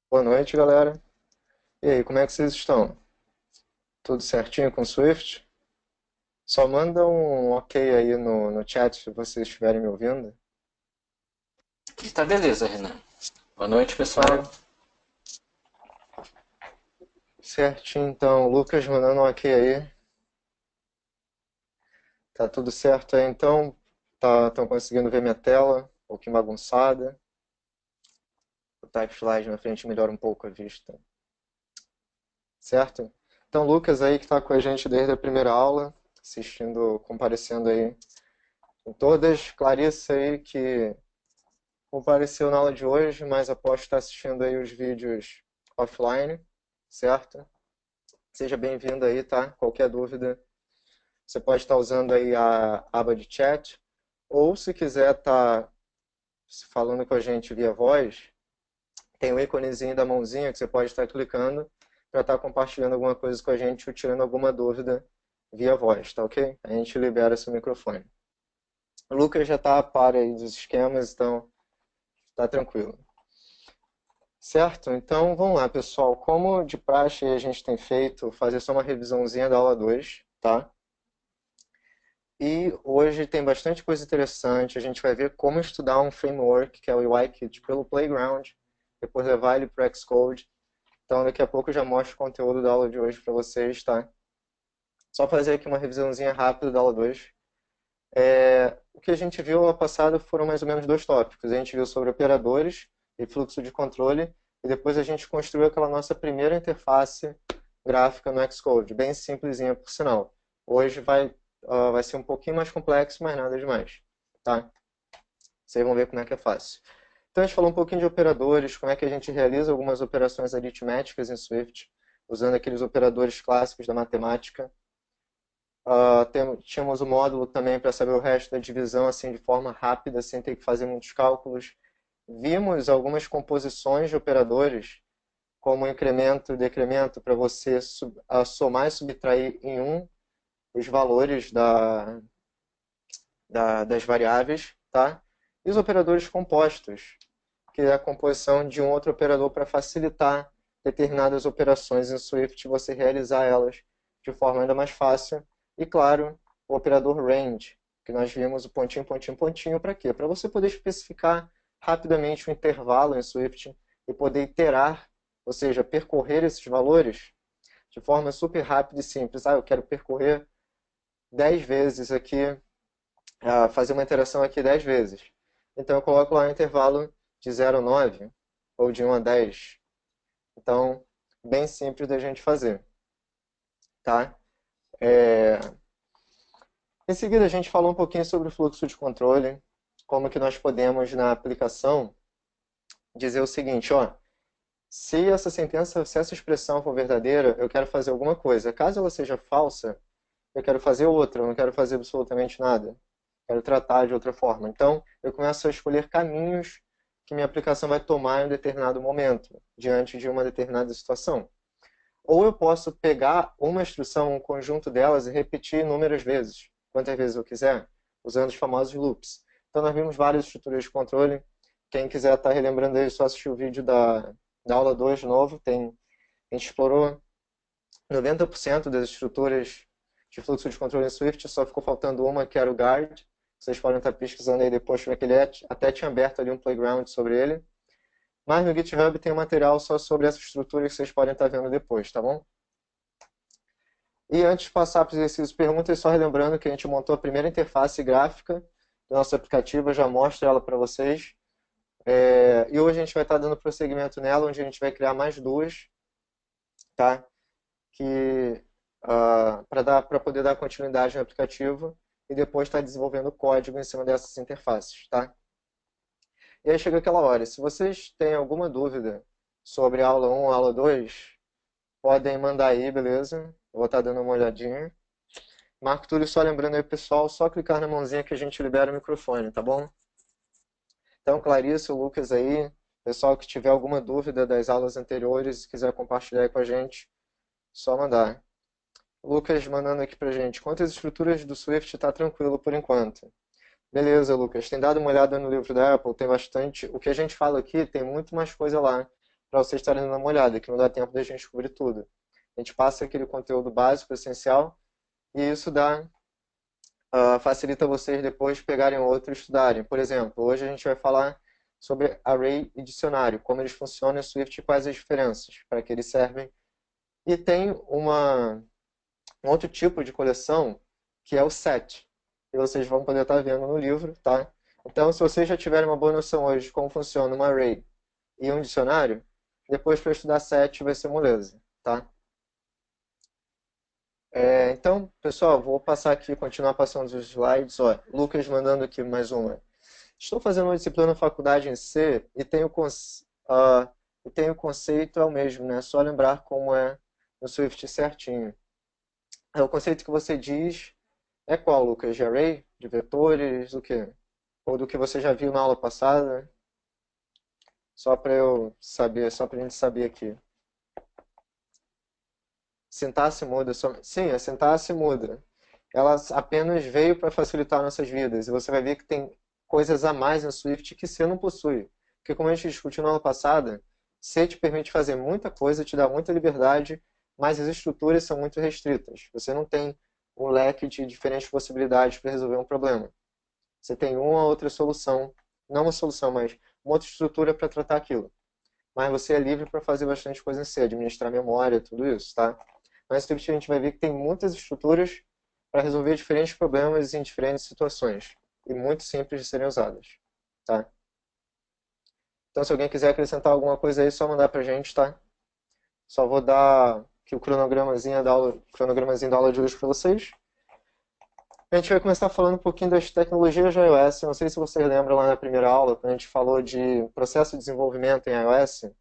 Boa noite, galera. E aí, como é que vocês estão? Tudo certinho com o Swift? Só manda um ok aí no chat se vocês estiverem me ouvindo. E tá beleza, Renan. Boa noite, pessoal. Mara- Certinho, então. Lucas mandando um ok aí. Tá tudo certo aí, então? Estão conseguindo ver minha tela? Um pouquinho bagunçada. Botar o slide na frente melhora um pouco a vista. Certo? Então, Lucas aí que está com a gente desde a primeira aula, assistindo, comparecendo aí em todas. Clarissa aí que compareceu na aula de hoje, mas aposto estar assistindo aí os vídeos offline, certo? Seja bem-vindo aí, tá? Qualquer dúvida, você pode estar usando aí a aba de chat, ou se quiser estar falando com a gente via voz, tem o íconezinho da mãozinha que você pode estar clicando para estar compartilhando alguma coisa com a gente ou tirando alguma dúvida via voz, tá ok? A gente libera seu microfone. O Lucas já está a par aí dos esquemas, então tá tranquilo. Certo? Então vamos lá, pessoal. Como de praxe a gente tem feito, fazer só uma revisãozinha da aula 2, tá? E hoje tem bastante coisa interessante. A gente vai ver como estudar um framework, que é o UIKit, pelo Playground, depois levar ele para o Xcode. Então daqui a pouco eu já mostro o conteúdo da aula de hoje para vocês, tá? Só fazer aqui uma revisãozinha rápida da aula 2. O que a gente viu aula passada foram mais ou menos dois tópicos. A gente viu sobre operadores e fluxo de controle, e depois a gente construiu aquela nossa primeira interface gráfica no Xcode, bem simplesinha por sinal. Hoje vai ser um pouquinho mais complexo, mas nada demais, tá? Vocês vão ver como é que é fácil. Então a gente falou um pouquinho de operadores, como é que a gente realiza algumas operações aritméticas em Swift, usando aqueles operadores clássicos da matemática. Tínhamos o módulo também para saber o resto da divisão assim de forma rápida, sem ter que fazer muitos cálculos. Vimos algumas composições de operadores, como incremento e decremento, para você somar e subtrair em um os valores das variáveis, tá? E os operadores compostos, que é a composição de um outro operador para facilitar determinadas operações em Swift, você realizar elas de forma ainda mais fácil. E claro, o operador range, que nós vimos o pontinho, pontinho, pontinho, para quê? Para você poder especificar rapidamente o intervalo em Swift e poder iterar, ou seja, percorrer esses valores de forma super rápida e simples. Eu quero percorrer 10 vezes aqui, fazer uma interação aqui 10 vezes. Então eu coloco lá um intervalo de 0 a 9 ou de 1 a 10. Então, bem simples da gente fazer, tá? É... Em seguida, a gente falou um pouquinho sobre o fluxo de controle, como que nós podemos, na aplicação, dizer o seguinte, ó, se essa sentença, se essa expressão for verdadeira, eu quero fazer alguma coisa. Caso ela seja falsa, eu quero fazer outra, eu não quero fazer absolutamente nada. Quero tratar de outra forma. Então, eu começo a escolher caminhos que minha aplicação vai tomar em um determinado momento, diante de uma determinada situação. Ou eu posso pegar uma instrução, um conjunto delas e repetir inúmeras vezes, quantas vezes eu quiser, usando os famosos loops. Então, nós vimos várias estruturas de controle. Quem quiser estar relembrando aí, é só assistir o vídeo da aula 2 de novo. A gente explorou 90% das estruturas de fluxo de controle em Swift, só ficou faltando uma, que era o guard. Vocês podem estar pesquisando aí depois como é que ele é. Até tinha aberto ali um playground sobre ele. Mas no GitHub tem um material só sobre essa estrutura que vocês podem estar vendo depois, tá bom? E antes de passar para os exercícios e perguntas, só relembrando que a gente montou a primeira interface gráfica do nosso aplicativo, eu já mostro ela para vocês. E hoje a gente vai estar dando prosseguimento nela, onde a gente vai criar mais duas, tá? Que para poder dar continuidade no aplicativo e depois estar desenvolvendo código em cima dessas interfaces, tá? E aí chega aquela hora. Se vocês têm alguma dúvida sobre a aula 1 ou aula 2, podem mandar aí, beleza? Eu vou estar dando uma olhadinha. Marco tudo, só lembrando aí, pessoal, só clicar na mãozinha que a gente libera o microfone, tá bom? Então, Clarice, o Lucas aí, pessoal que tiver alguma dúvida das aulas anteriores e quiser compartilhar aí com a gente, só mandar. Lucas mandando aqui pra gente. Quantas estruturas do Swift está tranquilo por enquanto? Beleza, Lucas. Tem dado uma olhada no livro da Apple? Tem bastante. O que a gente fala aqui tem muito mais coisa lá. para vocês estarem dando uma olhada, que não dá tempo da gente cobrir tudo. A gente passa aquele conteúdo básico, essencial, e isso facilita vocês depois pegarem outro e estudarem. Por exemplo, hoje a gente vai falar sobre array e dicionário, como eles funcionam em Swift e quais as diferenças, para que eles servem. E tem um outro tipo de coleção, que é o set, que vocês vão poder estar vendo no livro, tá? Então, se vocês já tiverem uma boa noção hoje de como funciona um array e um dicionário, depois para estudar set vai ser moleza, tá? Então, pessoal, vou passar aqui, continuar passando os slides. Ó, Lucas mandando aqui mais uma. Estou fazendo uma disciplina na faculdade em C e tenho o conceito é o mesmo, né? Só lembrar como é no Swift certinho. O conceito que você diz é qual, Lucas? De array? De vetores? Do quê? Ou do que você já viu na aula passada? Só para eu saber, só para a gente saber aqui. Sintaxe muda. Sim, a sintaxe muda. Ela apenas veio para facilitar nossas vidas. E você vai ver que tem coisas a mais no Swift que C não possui. Porque como a gente discutiu na aula passada, C te permite fazer muita coisa, te dá muita liberdade, mas as estruturas são muito restritas. Você não tem um leque de diferentes possibilidades para resolver um problema. Você tem uma ou outra solução, não uma solução, mas uma outra estrutura para tratar aquilo. Mas você é livre para fazer bastante coisa em C, administrar memória, tudo isso, tá? Mas no Swift a gente vai ver que tem muitas estruturas para resolver diferentes problemas em diferentes situações. E muito simples de serem usadas, tá? Então, se alguém quiser acrescentar alguma coisa aí, é só mandar pra gente, tá? Só vou dar aqui o cronogramazinho da aula de hoje para vocês. A gente vai começar falando um pouquinho das tecnologias de iOS. Não sei se vocês lembram lá na primeira aula, quando a gente falou de processo de desenvolvimento em iOS.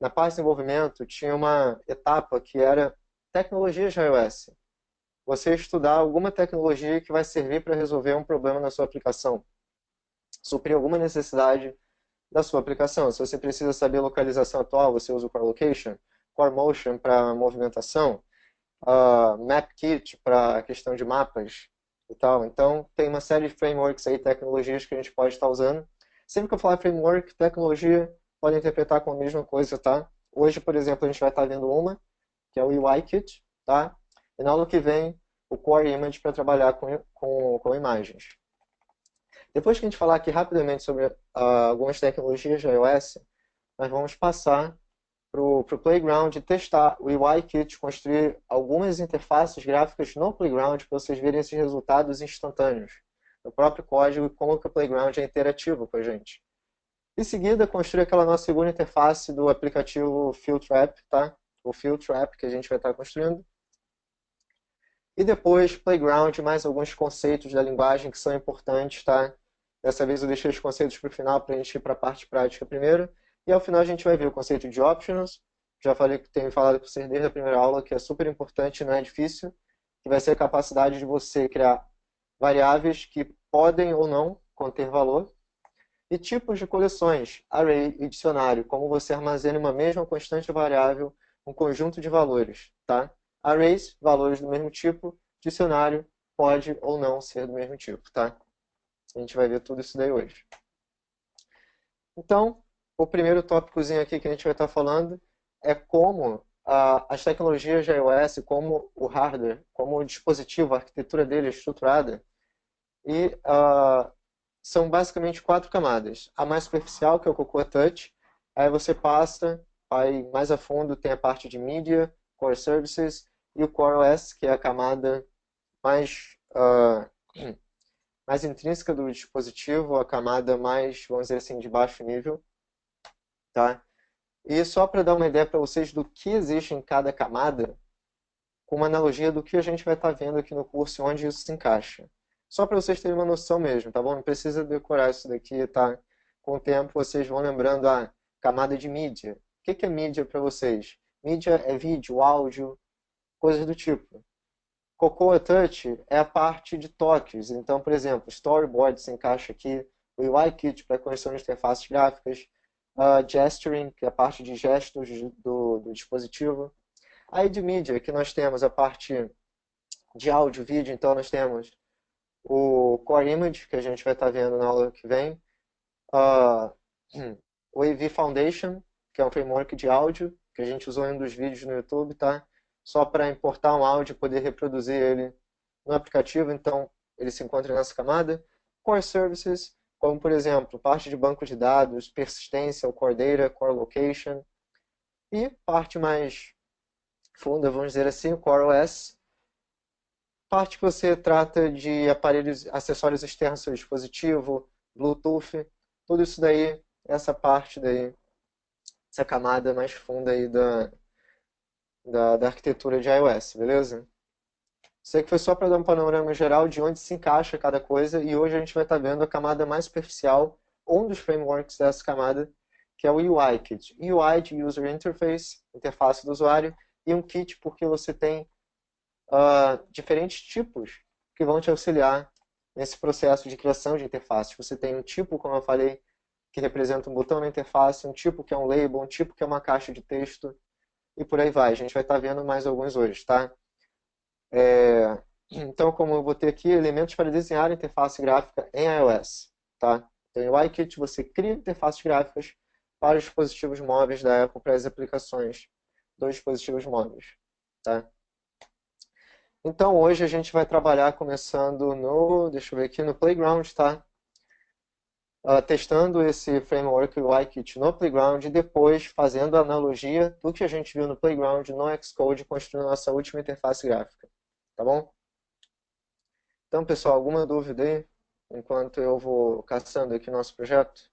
Na parte de desenvolvimento, tinha uma etapa que era tecnologias de iOS. Você estudar alguma tecnologia que vai servir para resolver um problema na sua aplicação. Suprir alguma necessidade da sua aplicação. Se você precisa saber a localização atual, você usa o Core Location, Core Motion para movimentação, MapKit para a questão de mapas e tal. Então, tem uma série de frameworks aí, tecnologias que a gente pode estar usando. Sempre que eu falar framework, tecnologia, pode interpretar como a mesma coisa, tá? Hoje, por exemplo, a gente vai estar vendo uma, que é o UIKit, tá? E na aula que vem, o Core Image para trabalhar com imagens. Depois que a gente falar aqui rapidamente sobre algumas tecnologias de iOS, nós vamos passar para o Playground e testar o UIKit, construir algumas interfaces gráficas no Playground para vocês verem esses resultados instantâneos no próprio código e como que o Playground é interativo com a gente. Em seguida, construir aquela nossa segunda interface do aplicativo Filtrap, tá? O Filtrap que a gente vai estar construindo. E depois, Playground, mais alguns conceitos da linguagem que são importantes, tá? Dessa vez eu deixei os conceitos para o final para a gente ir para a parte prática primeiro. E ao final a gente vai ver o conceito de optionals. Já falei que tenho falado com vocês desde a primeira aula, que é super importante, não é difícil, que vai ser a capacidade de você criar variáveis que podem ou não conter valor. E tipos de coleções, array e dicionário, como você armazena uma mesma constante variável, um conjunto de valores, tá? Arrays, valores do mesmo tipo, dicionário pode ou não ser do mesmo tipo, tá? A gente vai ver tudo isso daí hoje. Então, o primeiro tópicozinho aqui que a gente vai estar falando é como as tecnologias de iOS, como o hardware, como o dispositivo, a arquitetura dele é estruturada. E são basicamente 4 camadas. A mais superficial, que é o Cocoa Touch. Aí você passa, vai mais a fundo, tem a parte de Media, Core Services e o Core OS, que é a camada mais intrínseca do dispositivo, a camada mais, vamos dizer assim, de baixo nível. Tá? E só para dar uma ideia para vocês do que existe em cada camada, com uma analogia do que a gente vai estar vendo aqui no curso e onde isso se encaixa. Só para vocês terem uma noção mesmo, tá bom? Não precisa decorar isso daqui, tá? Com o tempo vocês vão lembrando a camada de mídia. O que é mídia para vocês? Mídia é vídeo, áudio, coisas do tipo. Cocoa Touch é a parte de toques. Então, por exemplo, Storyboard se encaixa aqui, o UIKit para correção de interfaces gráficas, Gesturing, que é a parte de gestos do dispositivo. Aí de mídia, que nós temos a parte de áudio, vídeo, então nós temos o Core Image, que a gente vai estar vendo na aula que vem, o AV Foundation, que é um framework de áudio, que a gente usou em um dos vídeos no YouTube, tá? Só para importar um áudio e poder reproduzir ele no aplicativo, então ele se encontra nessa camada. Core Services, como por exemplo, parte de banco de dados, persistência, o Core Data, Core Location. E parte mais funda, vamos dizer assim, o Core OS. Parte que você trata de aparelhos, acessórios externos do seu dispositivo, Bluetooth, tudo isso daí, essa parte daí, essa camada mais funda aí da arquitetura de iOS, beleza? Isso aqui foi só para dar um panorama geral de onde se encaixa cada coisa, e hoje a gente vai estar vendo a camada mais superficial, um dos frameworks dessa camada, que é o UI Kit. UI de User Interface, interface do usuário, e um kit porque você tem diferentes tipos que vão te auxiliar nesse processo de criação de interface. Você tem um tipo, como eu falei, que representa um botão na interface, um tipo que é um label, um tipo que é uma caixa de texto, e por aí vai. A gente vai estar vendo mais alguns hoje, tá? Então, como eu botei aqui, elementos para desenhar interface gráfica em iOS, tá? Então, em UIKit você cria interfaces gráficas para os dispositivos móveis da Apple, para as aplicações dos dispositivos móveis, tá? Então, hoje a gente vai trabalhar começando deixa eu ver aqui, no Playground, tá? Testando esse framework UIKit no Playground e depois fazendo a analogia do que a gente viu no Playground no Xcode, construindo a nossa última interface gráfica, tá bom? Então, pessoal, alguma dúvida aí? Enquanto eu vou caçando aqui nosso projeto?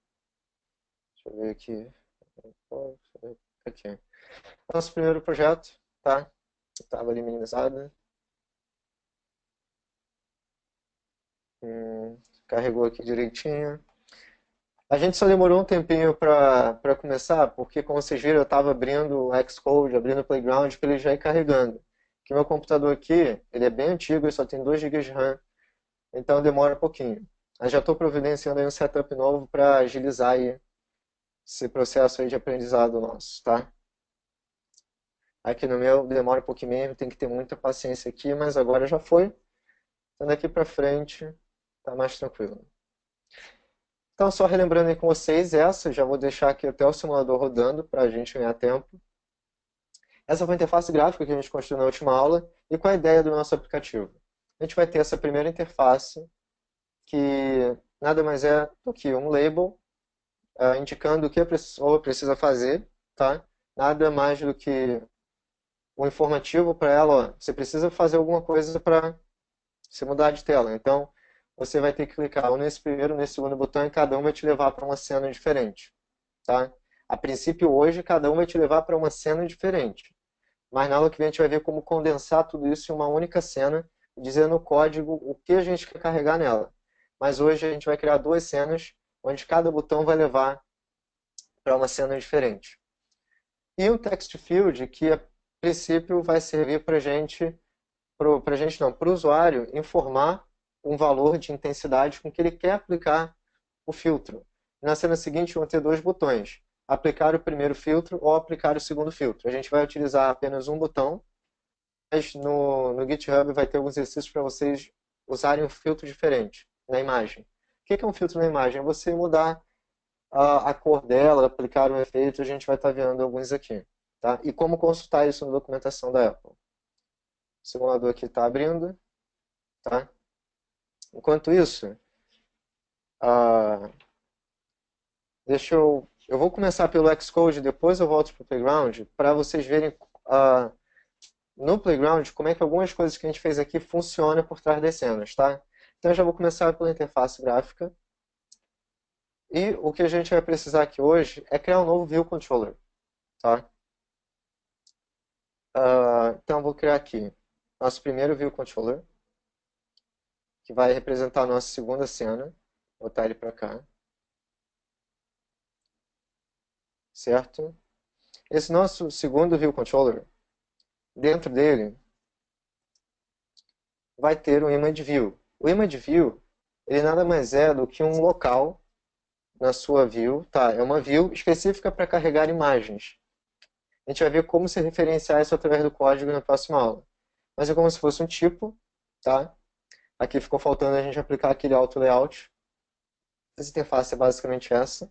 Deixa eu ver aqui. Aqui. Nosso primeiro projeto, tá? Estava ali minimizado. Carregou aqui direitinho. A gente só demorou um tempinho para começar, porque como vocês viram, eu estava abrindo o Xcode, abrindo o Playground, para ele já ir carregando. Que meu computador aqui, ele é bem antigo, ele só tem 2 GB de RAM, então demora um pouquinho. Eu já estou providenciando aí um setup novo para agilizar aí esse processo aí de aprendizado nosso, tá? Aqui no meu demora um pouquinho mesmo, tem que ter muita paciência aqui, mas agora já foi. Então daqui para frente tá mais tranquilo. Então, só relembrando aí com vocês, já vou deixar aqui até o simulador rodando para a gente ganhar tempo. Essa foi a interface gráfica que a gente construiu na última aula. E qual é a ideia do nosso aplicativo? A gente vai ter essa primeira interface, que nada mais é do que um label indicando o que a pessoa precisa fazer, tá? Nada mais do que um informativo para ela, ó, você precisa fazer alguma coisa para se mudar de tela. Então, você vai ter que clicar ou nesse primeiro ou nesse segundo botão e cada um vai te levar para uma cena diferente, tá? A princípio, hoje, cada um vai te levar para uma cena diferente. Mas na aula que vem a gente vai ver como condensar tudo isso em uma única cena, dizendo no código o que a gente quer carregar nela. Mas hoje a gente vai criar 2 cenas, onde cada botão vai levar para uma cena diferente. E um text field que a princípio vai servir para para o usuário informar um valor de intensidade com que ele quer aplicar o filtro. Na cena seguinte vão ter 2 botões, aplicar o primeiro filtro ou aplicar o segundo filtro. A gente vai utilizar apenas um botão, mas no GitHub vai ter alguns exercícios para vocês usarem um filtro diferente na imagem. O que é um filtro na imagem? É você mudar a cor dela, aplicar um efeito, a gente vai estar vendo alguns aqui. Tá? E como consultar isso na documentação da Apple. O simulador aqui está abrindo. Tá? Enquanto isso, eu vou começar pelo Xcode, depois eu volto para o Playground, para vocês verem no Playground como é que algumas coisas que a gente fez aqui funcionam por trás das cenas. Tá? Então eu já vou começar pela interface gráfica. E o que a gente vai precisar aqui hoje é criar um novo View Controller. Tá? Então eu vou criar aqui nosso primeiro View Controller, que vai representar a nossa segunda cena. Vou botar ele para cá. Certo? Esse nosso segundo View Controller, dentro dele, vai ter um Image View. O Image View, ele nada mais é do que um local na sua view, tá? É uma view específica para carregar imagens. A gente vai ver como se referenciar isso através do código na próxima aula. Mas é como se fosse um tipo, tá? Aqui ficou faltando a gente aplicar aquele auto layout. Essa interface é basicamente essa.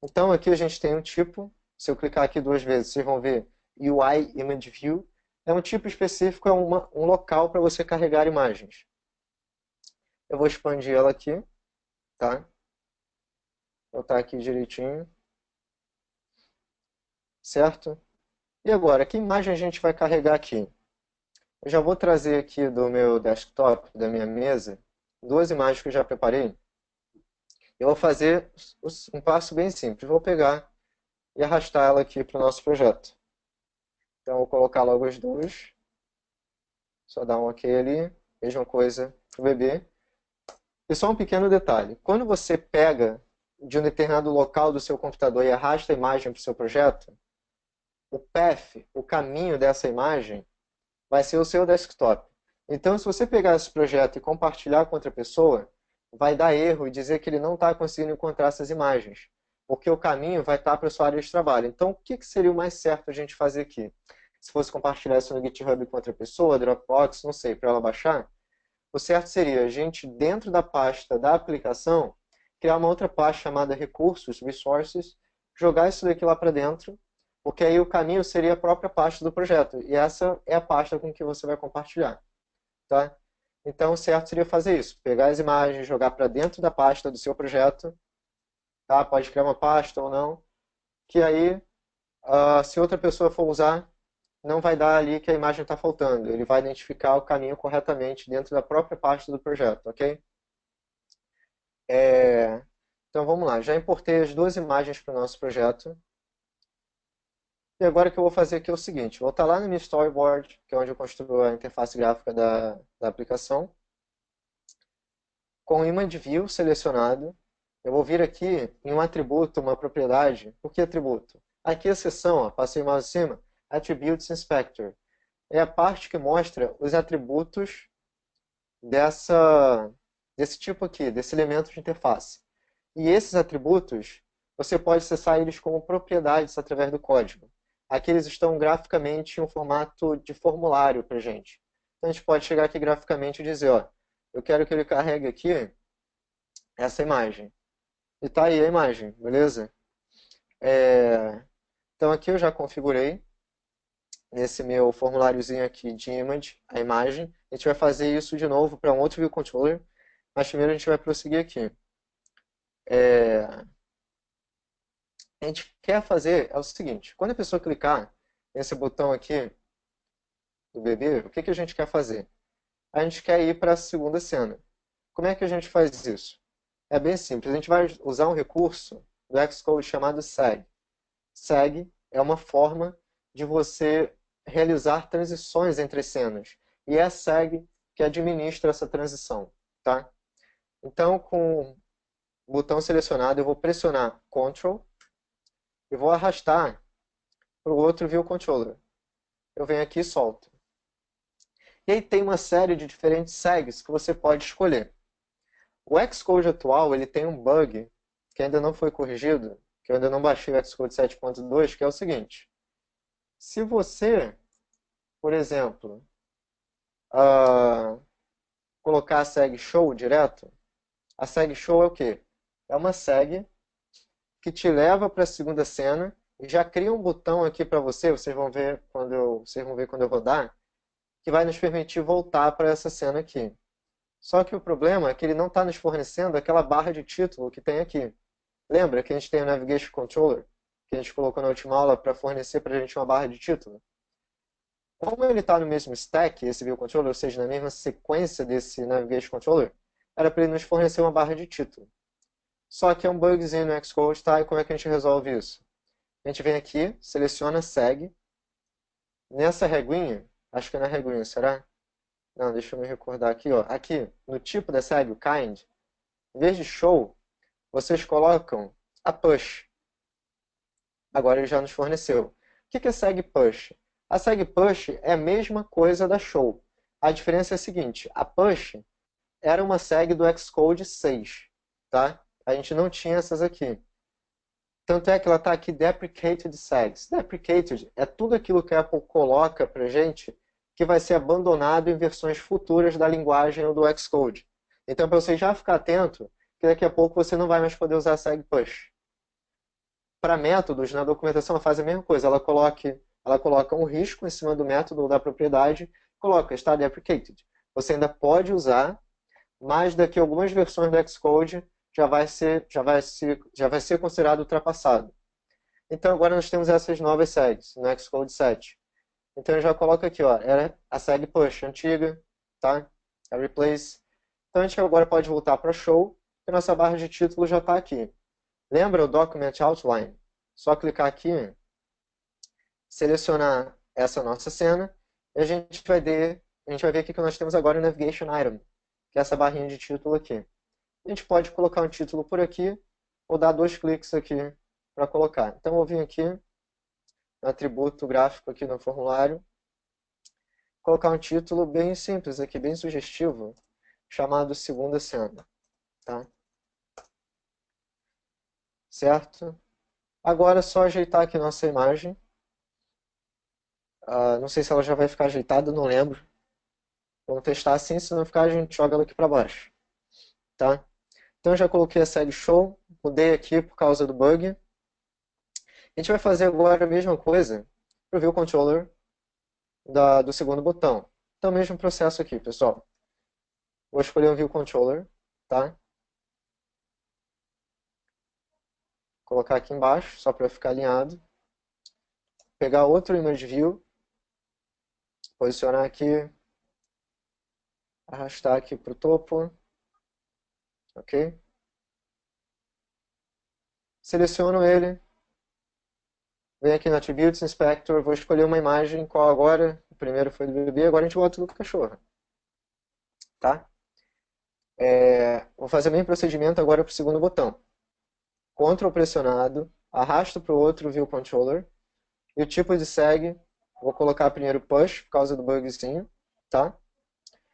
Então aqui a gente tem um tipo, se eu clicar aqui duas vezes, vocês vão ver UI Image View, é um tipo específico, é um local para você carregar imagens. Eu vou expandir ela aqui, tá? Vou botar aqui direitinho, certo? E agora, que imagem a gente vai carregar aqui? Eu já vou trazer aqui do meu desktop, da minha mesa, duas imagens que eu já preparei. Eu vou fazer um passo bem simples. Vou pegar e arrastar ela aqui para o nosso projeto. Então, eu vou colocar logo as duas. Só dar um OK ali. Mesma coisa para o bebê. E só um pequeno detalhe. Quando você pega de um determinado local do seu computador e arrasta a imagem para o seu projeto, o path, o caminho dessa imagem, vai ser o seu desktop. Então, se você pegar esse projeto e compartilhar com outra pessoa, vai dar erro e dizer que ele não está conseguindo encontrar essas imagens, porque o caminho vai estar para a sua área de trabalho. Então, o que seria o mais certo a gente fazer aqui? Se fosse compartilhar isso no GitHub com outra pessoa, Dropbox, não sei, para ela baixar, o certo seria a gente, dentro da pasta da aplicação, criar uma outra pasta chamada Recursos, Resources, jogar isso daqui lá para dentro, porque aí o caminho seria a própria pasta do projeto. E essa é a pasta com que você vai compartilhar. Tá? Então, o certo seria fazer isso. Pegar as imagens, jogar para dentro da pasta do seu projeto. Tá? Pode criar uma pasta ou não. Que aí, se outra pessoa for usar, não vai dar ali que a imagem está faltando. Ele vai identificar o caminho corretamente dentro da própria pasta do projeto. Ok? Então, vamos lá. Já importei as duas imagens para o nosso projeto. E agora o que eu vou fazer aqui é o seguinte, vou estar lá no meu storyboard, que é onde eu construo a interface gráfica da aplicação, com o image view selecionado, eu vou vir aqui em um atributo, uma propriedade. Por que atributo? Aqui a seção, ó, passei o mouse em cima, Attributes Inspector. É a parte que mostra os atributos desse tipo aqui, desse elemento de interface. E esses atributos, você pode acessar eles como propriedades através do código. Aqui eles estão graficamente em um formato de formulário para a gente. Então a gente pode chegar aqui graficamente e dizer, ó, eu quero que ele carregue aqui essa imagem. E tá aí a imagem, beleza? Então aqui eu já configurei nesse meu formuláriozinho aqui de image, a imagem. A gente vai fazer isso de novo para um outro view controller, mas primeiro a gente vai prosseguir aqui. A gente quer fazer é o seguinte, quando a pessoa clicar nesse botão aqui do bebê, o que a gente quer fazer? A gente quer ir para a segunda cena. Como é que a gente faz isso? É bem simples, a gente vai usar um recurso do Xcode chamado seg. Seg é uma forma de você realizar transições entre cenas. E é a seg que administra essa transição. Tá? Então, com o botão selecionado, eu vou pressionar Ctrl e vou arrastar para o outro View Controller. Eu venho aqui e solto. E aí tem uma série de diferentes segs que você pode escolher. O Xcode atual ele tem um bug que ainda não foi corrigido, que eu ainda não baixei o Xcode 7.2, que é o seguinte. Se você, por exemplo, colocar a seg show direto, a seg show é o quê? É uma seg que te leva para a segunda cena e já cria um botão aqui para você, vocês vão ver quando eu rodar, que vai nos permitir voltar para essa cena aqui. Só que o problema é que ele não está nos fornecendo aquela barra de título que tem aqui. Lembra que a gente tem o Navigation Controller, que a gente colocou na última aula para fornecer para a gente uma barra de título? Como ele está no mesmo stack, esse View Controller, ou seja, na mesma sequência desse Navigation Controller, era para ele nos fornecer uma barra de título. Só que é um bugzinho no Xcode, tá? E como é que a gente resolve isso? A gente vem aqui, seleciona seg. Nessa reguinha, acho que é na reguinha, será? Não, deixa eu me recordar aqui, ó. Aqui, no tipo da seg, o kind, em vez de show, vocês colocam a push. Agora ele já nos forneceu. O que é seg push? A seg push é a mesma coisa da show. A diferença é a seguinte, a push era uma seg do Xcode 6, tá? A gente não tinha essas aqui. Tanto é que ela está aqui deprecated segs. Deprecated é tudo aquilo que a Apple coloca para gente que vai ser abandonado em versões futuras da linguagem ou do Xcode. Então, para você já ficar atento, que daqui a pouco você não vai mais poder usar seg push. para métodos, na documentação ela faz a mesma coisa. Ela coloca um risco em cima do método ou da propriedade, coloca está deprecated. Você ainda pode usar, mas daqui a algumas versões do Xcode já vai ser considerado ultrapassado. Então agora nós temos essas novas segs no Xcode 7. Então eu já coloco aqui, ó, era a seg push antiga, tá? A replace. Então a gente agora pode voltar para show, e nossa barra de título já está aqui. Lembra o document outline? Só clicar aqui, selecionar essa nossa cena, e a gente vai ver aqui que nós temos agora o navigation item, que é essa barrinha de título aqui. A gente pode colocar um título por aqui, ou dar 2 cliques aqui para colocar. Então eu vou vir aqui no atributo gráfico aqui no formulário, colocar um título bem simples aqui, bem sugestivo, chamado segunda cena, tá? Certo? Agora é só ajeitar aqui nossa imagem. Não sei se ela já vai ficar ajeitada, não lembro. Vamos testar assim, se não ficar a gente joga ela aqui para baixo, tá? Então eu já coloquei a seg show, mudei aqui por causa do bug. A gente vai fazer agora a mesma coisa para o view controller do segundo botão. Então, mesmo processo aqui, pessoal. Vou escolher um view controller, tá? Colocar aqui embaixo, só para ficar alinhado. Pegar outro image view, posicionar aqui, arrastar aqui para o topo, ok? Seleciono ele, venho aqui no Attributes Inspector, vou escolher uma imagem, qual agora? O primeiro foi do bebê, agora a gente volta do cachorro, tá? Vou fazer o mesmo procedimento agora para o segundo botão. Ctrl pressionado, arrasto para o outro view controller, e o tipo de seg, vou colocar primeiro push, por causa do bugzinho, tá?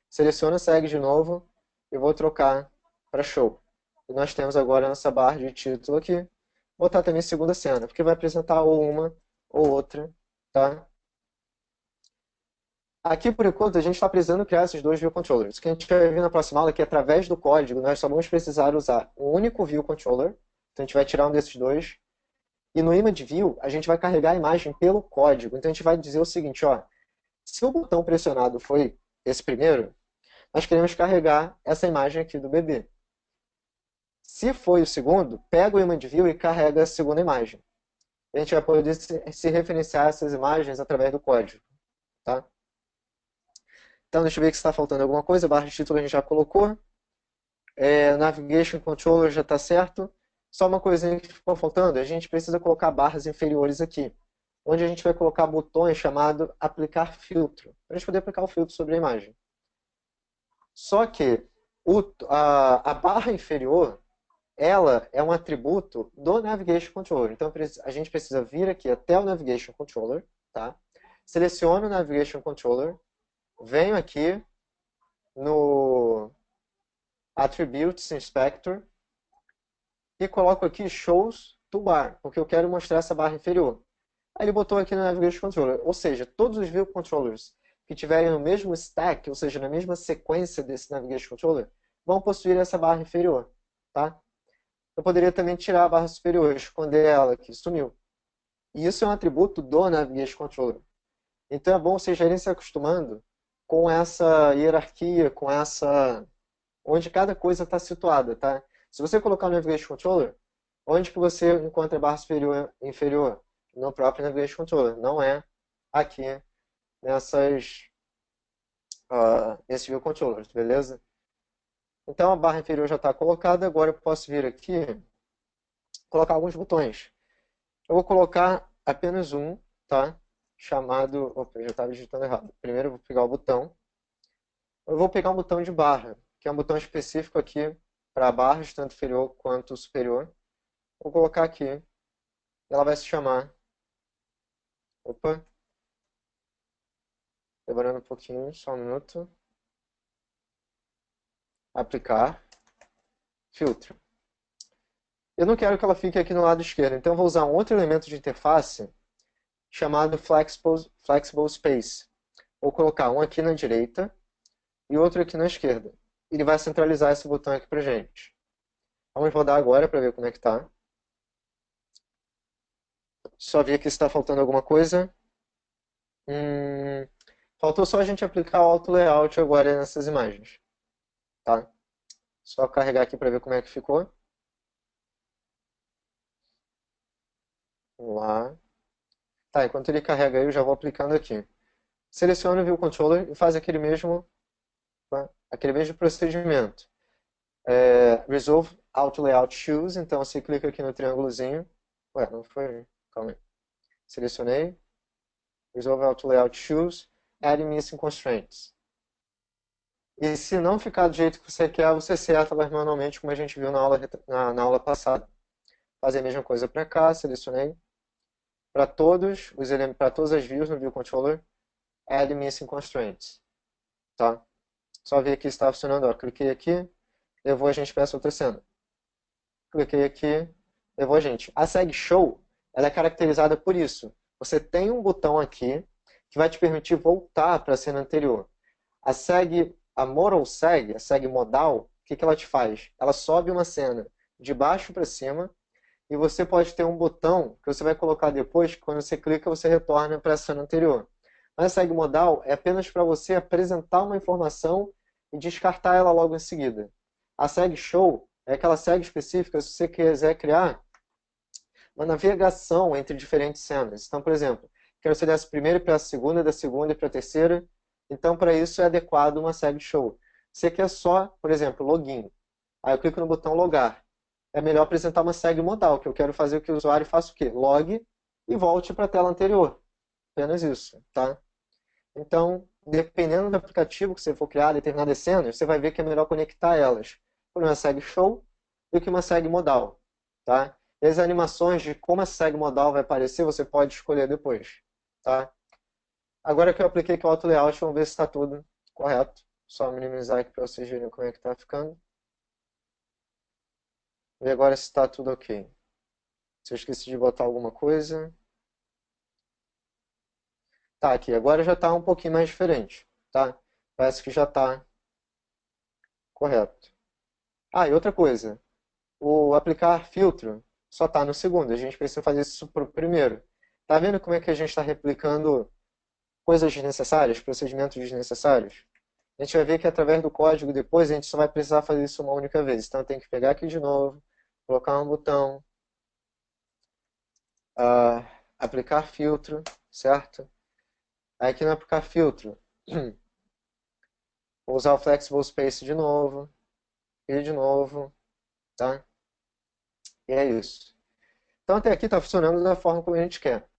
Seleciono a seg de novo, e vou trocar para show. E nós temos agora nossa barra de título aqui. Vou botar também segunda cena, porque vai apresentar ou uma ou outra, tá? Aqui, por enquanto, a gente está precisando criar esses 2 view controllers. O que a gente vai ver na próxima aula é que, através do código, nós só vamos precisar usar um único view controller. Então, a gente vai tirar um desses 2. E no image view, a gente vai carregar a imagem pelo código. Então, a gente vai dizer o seguinte, ó. Se o botão pressionado foi esse primeiro, nós queremos carregar essa imagem aqui do bebê. Se foi o segundo, pega o image view e carrega a segunda imagem. A gente vai poder se referenciar essas imagens através do código, tá? Então, deixa eu ver se está faltando alguma coisa. A barra de título a gente já colocou. Navigation Controller já está certo. Só uma coisinha que ficou faltando. A gente precisa colocar barras inferiores aqui, onde a gente vai colocar botões chamado aplicar filtro, para a gente poder aplicar o filtro sobre a imagem. Só que a barra inferior, ela é um atributo do Navigation Controller. Então, a gente precisa vir aqui até o Navigation Controller, tá? Seleciono o Navigation Controller, venho aqui no Attributes Inspector e coloco aqui Shows Toolbar, porque eu quero mostrar essa barra inferior. Aí ele botou aqui no Navigation Controller, ou seja, todos os View Controllers que tiverem no mesmo stack, ou seja, na mesma sequência desse Navigation Controller, vão possuir essa barra inferior, tá? Eu poderia também tirar a barra superior, esconder ela aqui, sumiu. E isso é um atributo do Navigation Controller. Então é bom vocês já irem se acostumando com essa hierarquia, com essa... onde cada coisa está situada, tá? Se você colocar o Navigation Controller, onde que você encontra a barra superior e inferior? No próprio Navigation Controller, não é aqui nesses View Controllers, beleza? Então a barra inferior já está colocada, agora eu posso vir aqui colocar alguns botões. Eu vou colocar apenas um, tá? Chamado... Opa, eu já estava digitando errado. Primeiro eu vou pegar o botão. Eu vou pegar um botão de barra, que é um botão específico aqui para barras, tanto inferior quanto superior. Vou colocar aqui. Ela vai se chamar... Opa. Demorando um pouquinho, só um minuto. Aplicar. Filtro. Eu não quero que ela fique aqui no lado esquerdo, então eu vou usar um outro elemento de interface chamado Flexible Space. Vou colocar um aqui na direita e outro aqui na esquerda. Ele vai centralizar esse botão aqui pra gente. Vamos rodar agora para ver como é que tá. Só ver aqui se está faltando alguma coisa. Faltou só a gente aplicar o auto layout agora nessas imagens, tá? Só carregar aqui para ver como é que ficou. Vamos lá. Tá, enquanto ele carrega aí, eu já vou aplicando aqui. Seleciona o View Controller e faz aquele mesmo procedimento. Resolve Auto Layout Choose, então você clica aqui no triângulozinho. Ué, não foi? Calma aí. Selecionei. Resolve Auto Layout Choose. Add Missing Constraints. E se não ficar do jeito que você quer, você seta elas manualmente, como a gente viu na aula passada. Fazer a mesma coisa para cá, selecionei. Para todas as views no View Controller, Add Missing Constraints. Tá? Só ver aqui se está funcionando. Ó. Cliquei aqui, levou a gente para essa outra cena. Cliquei aqui, levou a gente. A Seg Show, ela é caracterizada por isso. Você tem um botão aqui que vai te permitir voltar para a cena anterior. A Modal Seg, a Seg Modal, o que ela te faz? Ela sobe uma cena de baixo para cima e você pode ter um botão que você vai colocar depois, que quando você clica, você retorna para a cena anterior. Mas a Seg Modal é apenas para você apresentar uma informação e descartar ela logo em seguida. A Seg Show é aquela seg específica se você quiser criar uma navegação entre diferentes cenas. Então, por exemplo, quero ser dessa primeira para a segunda, da segunda para a terceira. Então, para isso é adequado uma Seg Show. Você quer só, por exemplo, login. Aí eu clico no botão logar. É melhor apresentar uma Seg Modal, que eu quero fazer que o usuário faça o quê? Log e volte para a tela anterior. Apenas isso, tá? Então, dependendo do aplicativo que você for criar determinadas cenas, você vai ver que é melhor conectar elas por uma Seg Show do que uma Seg Modal, tá? E as animações de como a Seg Modal vai aparecer, você pode escolher depois, tá? Agora que eu apliquei aqui o Auto Layout, vamos ver se está tudo correto. Só minimizar aqui para vocês verem como é que está ficando. E agora se está tudo ok. Se eu esqueci de botar alguma coisa. Tá, aqui. Agora já está um pouquinho mais diferente, tá? Parece que já está correto. Ah, e outra coisa. O aplicar filtro só está no segundo. A gente precisa fazer isso para o primeiro. Tá vendo como é que a gente está replicando coisas desnecessárias, procedimentos desnecessários? A gente vai ver que através do código depois a gente só vai precisar fazer isso uma única vez. Então tem que pegar aqui de novo, colocar um botão, aplicar filtro, certo? Aí aqui no aplicar filtro, vou usar o Flexible Space de novo, e de novo, tá? E é isso. Então até aqui está funcionando da forma como a gente quer.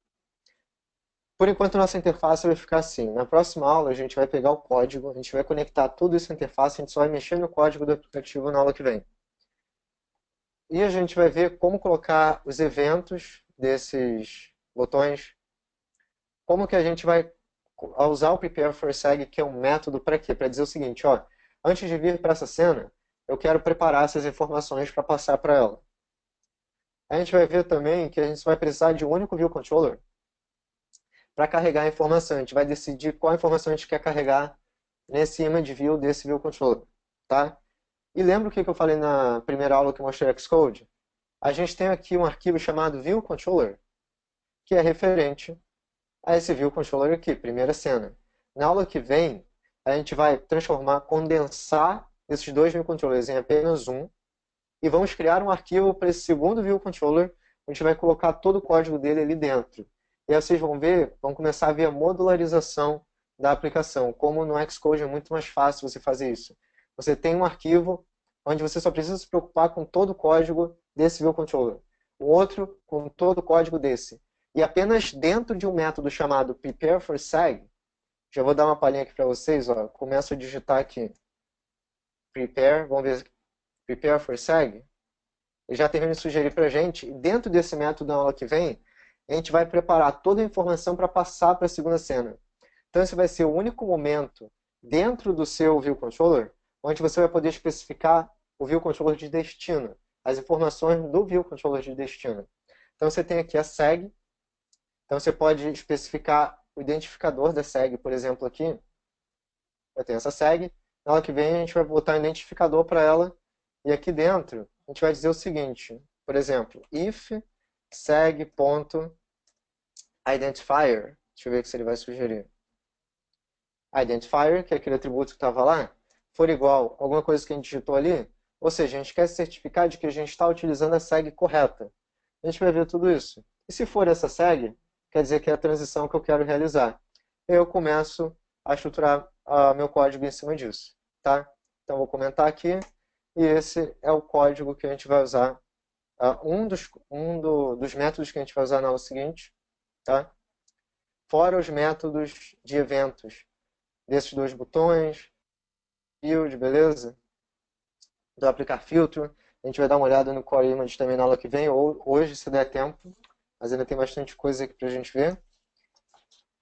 Por enquanto nossa interface vai ficar assim. Na próxima aula a gente vai pegar o código, a gente vai conectar tudo isso à interface, a gente só vai mexer no código do aplicativo na aula que vem. E a gente vai ver como colocar os eventos desses botões, como que a gente vai usar o Prepare for Seg, que é um método para quê? Para dizer o seguinte, ó, antes de vir para essa cena, eu quero preparar essas informações para passar para ela. A gente vai ver também que a gente vai precisar de um único View Controller para carregar a informação. A gente vai decidir qual informação a gente quer carregar nesse image view desse View Controller, tá? E lembra o que eu falei na primeira aula que eu mostrei Xcode? A gente tem aqui um arquivo chamado View Controller, que é referente a esse View Controller aqui, primeira cena. Na aula que vem, a gente vai condensar esses dois View Controllers em apenas um, e vamos criar um arquivo para esse segundo View Controller, a gente vai colocar todo o código dele ali dentro. E aí vocês vão começar a ver a modularização da aplicação. Como no Xcode é muito mais fácil você fazer isso. Você tem um arquivo onde você só precisa se preocupar com todo o código desse View Controller. O outro com todo o código desse. E apenas dentro de um método chamado Prepare for Seg, já vou dar uma palhinha aqui para vocês, ó. Começo a digitar aqui. Prepare, vamos ver, Prepare for Seg. Ele já termina de sugerir para a gente, e dentro desse método na aula que vem, a gente vai preparar toda a informação para passar para a segunda cena. Então esse vai ser o único momento dentro do seu View Controller onde você vai poder especificar o View Controller de destino, as informações do View Controller de destino. Então você tem aqui a Seg, então você pode especificar o identificador da Seg, por exemplo, aqui. Eu tenho essa Seg, na aula que vem a gente vai botar um identificador para ela, e aqui dentro a gente vai dizer o seguinte, por exemplo, if seg.identifier, identifier, deixa eu ver o que ele vai sugerir. Identifier, que é aquele atributo que estava lá, for igual a alguma coisa que a gente digitou ali, ou seja, a gente quer certificar de que a gente está utilizando a SEG correta. A gente vai ver tudo isso. E se for essa SEG, quer dizer que é a transição que eu quero realizar. Eu começo a estruturar meu código em cima disso. Tá? Então, vou comentar aqui. E esse é o código que a gente vai usar. Dos métodos que a gente vai usar na aula seguinte. Tá? Fora os métodos de eventos desses dois botões, field, beleza? Do aplicar filtro. A gente vai dar uma olhada no Core Image também na aula que vem, ou hoje, se der tempo. Mas ainda tem bastante coisa aqui pra gente ver.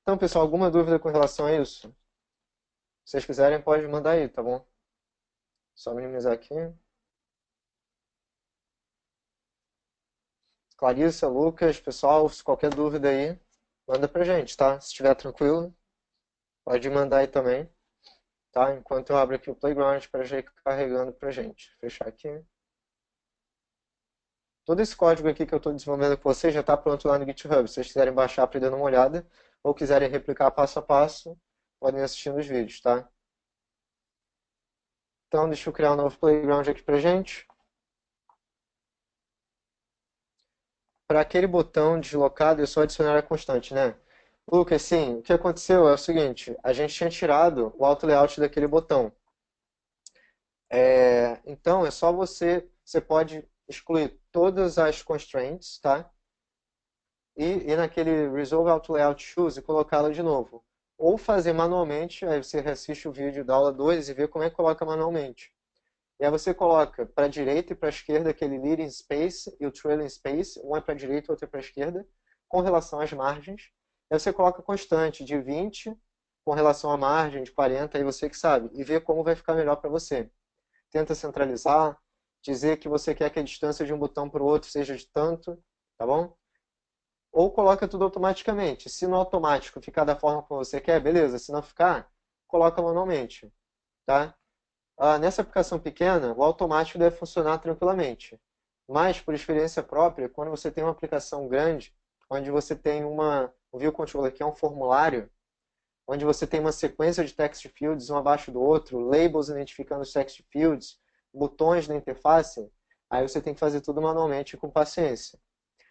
Então, pessoal, alguma dúvida com relação a isso? Se vocês quiserem, pode mandar aí, tá bom? Só minimizar aqui. Clarissa, Lucas, pessoal, se qualquer dúvida aí, manda pra gente, tá? Se estiver tranquilo, pode mandar aí também, tá? Enquanto eu abro aqui o Playground para já ir carregando pra gente. Fechar aqui. Todo esse código aqui que eu estou desenvolvendo com vocês já está pronto lá no GitHub. Se vocês quiserem baixar para ir dando uma olhada, ou quiserem replicar passo a passo, podem assistir nos vídeos, tá? Então, deixa eu criar um novo Playground aqui pra gente. Para aquele botão deslocado, é só adicionar a constante, né? Lucas, sim, o que aconteceu é o seguinte, a gente tinha tirado o auto layout daquele botão. Então, é só você pode excluir todas as constraints, tá? E ir naquele Resolve Auto Layout Choose e colocá-la de novo. Ou fazer manualmente, aí você reassiste o vídeo da aula 2 e vê como é que coloca manualmente. E aí você coloca para a direita e para a esquerda aquele leading space e o trailing space, um é para a direita e o outro é para a esquerda, com relação às margens. Aí você coloca constante de 20 com relação à margem de 40, aí você que sabe, e vê como vai ficar melhor para você. Tenta centralizar, dizer que você quer que a distância de um botão para o outro seja de tanto, tá bom? Ou coloca tudo automaticamente. Se no automático ficar da forma como você quer, beleza. Se não ficar, coloca manualmente, tá? Nessa aplicação pequena, o automático deve funcionar tranquilamente. Mas, por experiência própria, quando você tem uma aplicação grande, onde você tem um view controller que é um formulário, onde você tem uma sequência de text fields um abaixo do outro, labels identificando os text fields, botões na interface, aí você tem que fazer tudo manualmente e com paciência.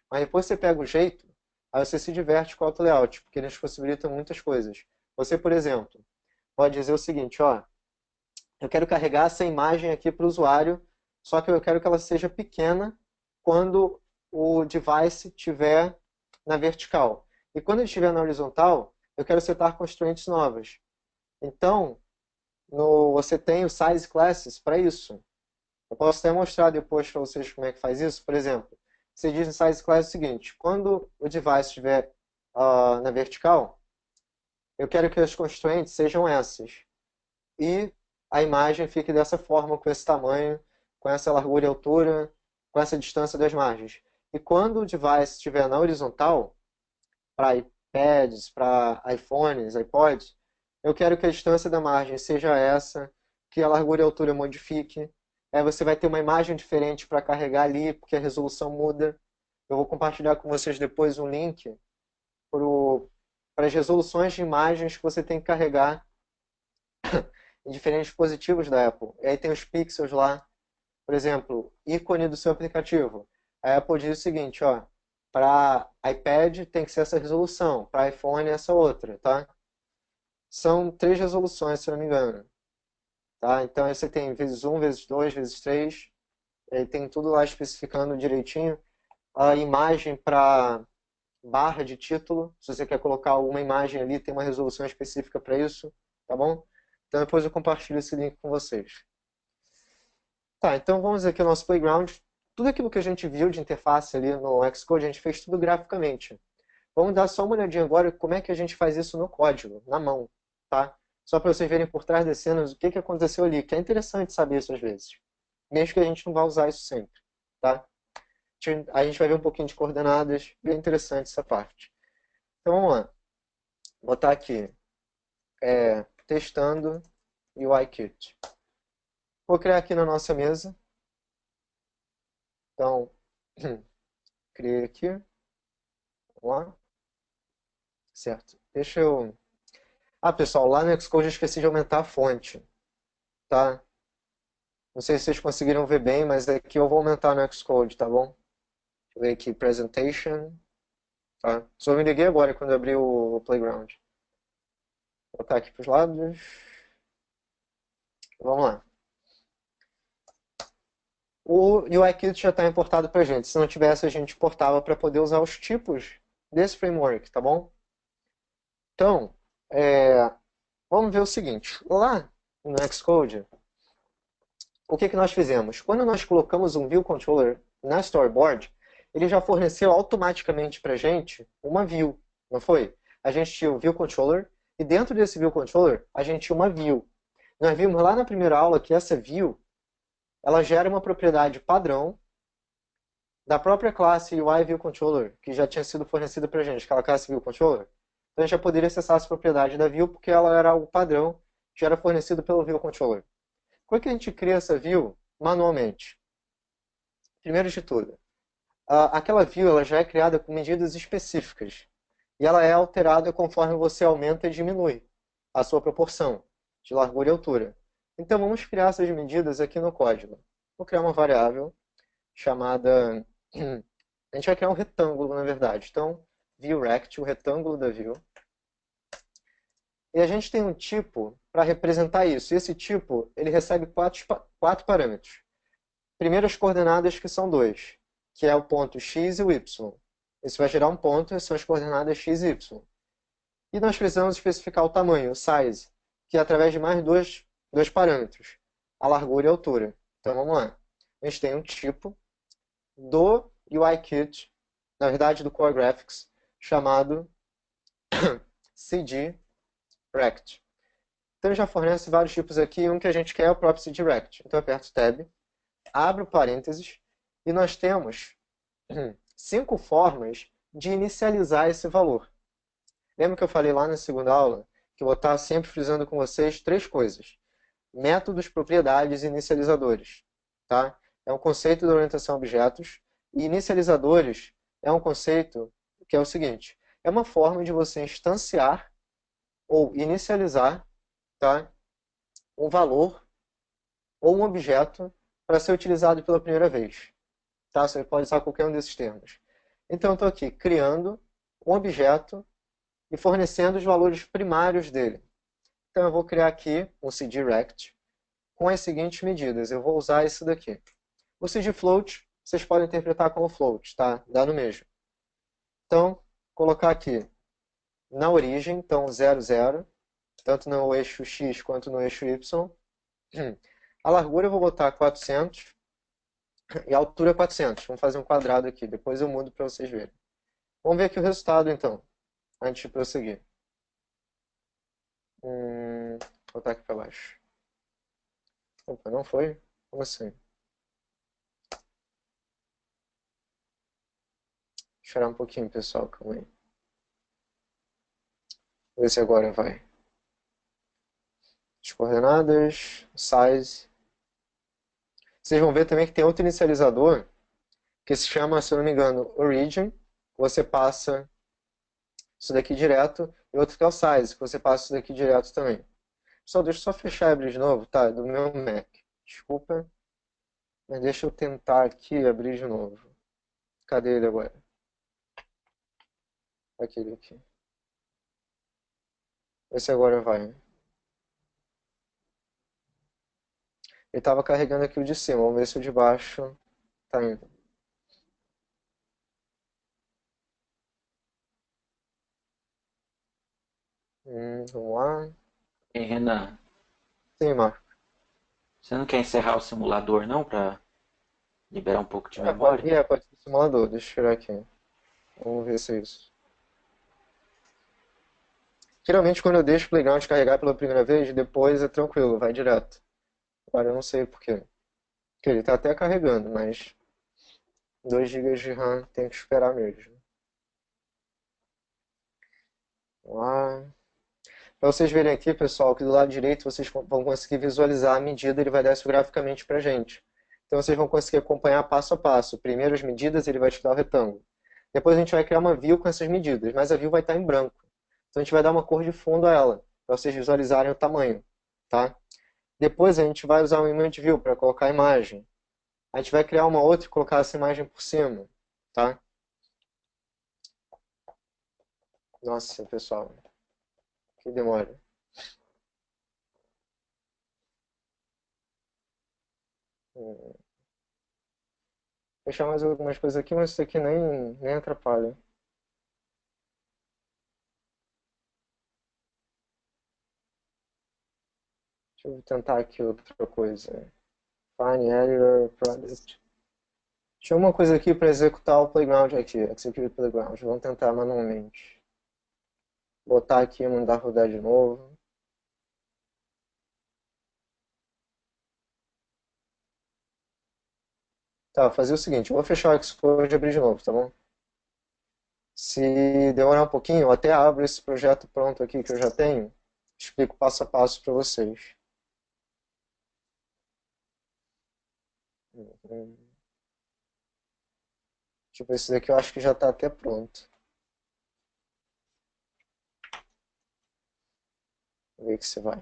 Mas depois você pega o jeito, aí você se diverte com o auto layout, porque eles possibilitam muitas coisas. Você, por exemplo, pode dizer o seguinte, ó, eu quero carregar essa imagem aqui para o usuário, só que eu quero que ela seja pequena quando o device estiver na vertical. E quando ele estiver na horizontal, eu quero setar constraints novas. Então, você tem o size classes para isso. Eu posso até mostrar depois para vocês como é que faz isso. Por exemplo, você diz no size class o seguinte, quando o device estiver na vertical, eu quero que as constraints sejam essas. E a imagem fique dessa forma, com esse tamanho, com essa largura e altura, com essa distância das margens. E quando o device estiver na horizontal, para iPads, para iPhones, iPods, eu quero que a distância da margem seja essa, que a largura e a altura modifique. Aí você vai ter uma imagem diferente para carregar ali, porque a resolução muda. Eu vou compartilhar com vocês depois um link para as resoluções de imagens que você tem que carregar em diferentes dispositivos da Apple. E aí tem os pixels lá, por exemplo, ícone do seu aplicativo. A Apple diz o seguinte, ó, para iPad tem que ser essa resolução, para iPhone essa outra, tá? São 3 resoluções, se não me engano. Tá? Então aí você tem vezes 1, vezes 2, vezes 3, tem tudo lá especificando direitinho. A imagem para barra de título, se você quer colocar alguma imagem ali, tem uma resolução específica para isso, tá bom? Então depois eu compartilho esse link com vocês. Tá, então vamos aqui ao nosso playground. Tudo aquilo que a gente viu de interface ali no Xcode, a gente fez tudo graficamente. Vamos dar só uma olhadinha agora como é que a gente faz isso no código, na mão, tá? Só para vocês verem por trás das cenas o que aconteceu ali, que é interessante saber isso às vezes. Mesmo que a gente não vá usar isso sempre, tá? A gente vai ver um pouquinho de coordenadas, bem interessante essa parte. Então vamos lá. Vou botar aqui, testando UIKit. Vou criar aqui na nossa mesa. Então, criei aqui. Vamos lá. certo? Deixa eu... Ah, pessoal, lá no Xcode eu esqueci de aumentar a fonte, tá? Não sei se vocês conseguiram ver bem, mas aqui eu vou aumentar no Xcode, tá bom? Deixa eu ver aqui, Presentation, tá? Só me liguei agora quando eu abri o Playground. Vou botar aqui para os lados. Vamos lá. O UIKit já está importado para a gente. Se não tivesse, a gente importava para poder usar os tipos desse framework, tá bom? Então, vamos ver o seguinte. Lá no Xcode, o que nós fizemos? Quando nós colocamos um View Controller na Storyboard, ele já forneceu automaticamente para a gente uma view, não foi? A gente tinha o View Controller e dentro desse View Controller a gente tinha uma view. Nós vimos lá na primeira aula que essa view ela gera uma propriedade padrão da própria classe UIViewController, que já tinha sido fornecida para a gente, aquela classe ViewController. Então a gente já poderia acessar essa propriedade da view porque ela era algo padrão que já era fornecido pelo ViewController. Como é que a gente cria essa view manualmente? Primeiro de tudo, aquela view ela já é criada com medidas específicas e ela é alterada conforme você aumenta e diminui a sua proporção de largura e altura. Então vamos criar essas medidas aqui no código. Vou criar uma variável chamada... A gente vai criar um retângulo, na verdade. Então, viewRect, o retângulo da view. E a gente tem um tipo para representar isso. E esse tipo, ele recebe quatro parâmetros. Primeiro as coordenadas, que são 2, que é o ponto x e o y. Isso vai gerar um ponto, e são as coordenadas x e y. E nós precisamos especificar o tamanho, o size, que é através de mais dois parâmetros, a largura e a altura. Então vamos lá. A gente tem um tipo do UIKit, na verdade do Core Graphics, chamado CGRect. Então ele já fornece vários tipos aqui, um que a gente quer é o próprio CGRect. Então eu aperto Tab, abro parênteses, e nós temos 5 formas de inicializar esse valor. Lembra que eu falei lá na segunda aula que eu vou estar sempre frisando com vocês 3 coisas. Métodos, propriedades e inicializadores. Tá? É um conceito da orientação a objetos. E inicializadores é um conceito que é o seguinte. É uma forma de você instanciar ou inicializar, tá, um valor ou um objeto para ser utilizado pela primeira vez. Tá? Você pode usar qualquer um desses termos. Então eu estou aqui criando um objeto e fornecendo os valores primários dele. Então eu vou criar aqui um CGRect com as seguintes medidas. Eu vou usar esse daqui. O CGFloat, vocês podem interpretar como float, tá? Dá no mesmo. Então, colocar aqui na origem, então 0, 0, tanto no eixo X quanto no eixo Y. A largura eu vou botar 400 e a altura 400. Vamos fazer um quadrado aqui, depois eu mudo para vocês verem. Vamos ver aqui o resultado então, antes de prosseguir. Vou botar aqui para baixo. Opa, não foi? Como assim? Esperar um pouquinho, pessoal, calma aí. Vou ver se agora vai. As coordenadas, size. Vocês vão ver também que tem outro inicializador que se chama, se eu não me engano, origin. Você passa isso daqui direto. E outro que é o size, que você passa isso daqui direto também. Pessoal, deixa eu só fechar e abrir de novo, tá? Do meu Mac. Desculpa. Mas deixa eu tentar aqui abrir de novo. Cadê ele agora? Aquele aqui. Esse agora vai. Ele estava carregando aqui o de cima. Vamos ver se o de baixo tá indo. Vamos lá. E Renan, Sim, Marco. você não quer encerrar o simulador não para liberar um pouco de memória? Pode ser simulador. Deixa eu tirar aqui. Vamos ver se é isso. Geralmente quando eu deixo o Playground carregar pela primeira vez, depois é tranquilo, vai direto. Agora eu não sei por quê. Porque ele está até carregando, mas 2 GB de RAM tem que esperar mesmo. Vamos lá. Para vocês verem aqui, pessoal, que do lado direito vocês vão conseguir visualizar a medida, ele vai dar isso graficamente para a gente. Então vocês vão conseguir acompanhar passo a passo. Primeiro as medidas, ele vai te dar o retângulo. Depois a gente vai criar uma view com essas medidas, mas a view vai estar em branco. Então a gente vai dar uma cor de fundo a ela, para vocês visualizarem o tamanho, tá? Depois a gente vai usar o Image View para colocar a imagem. A gente vai criar uma outra e colocar essa imagem por cima, tá? Nossa, pessoal, que demora. Vou fechar mais algumas coisas aqui, mas isso aqui nem atrapalha. Deixa eu tentar aqui outra coisa. Fine Editor Product. Tinha uma coisa aqui para executar o Playground aqui. Execute Playground. Vamos tentar manualmente. Botar aqui e mandar rodar de novo. Tá, vou fazer o seguinte. Eu vou fechar o Xcode e abrir de novo, tá bom? Se demorar um pouquinho, eu até abro esse projeto pronto aqui que eu já tenho. Explico passo a passo para vocês. Tipo, esse daqui eu acho que já está até pronto. Vamos ver que você vai.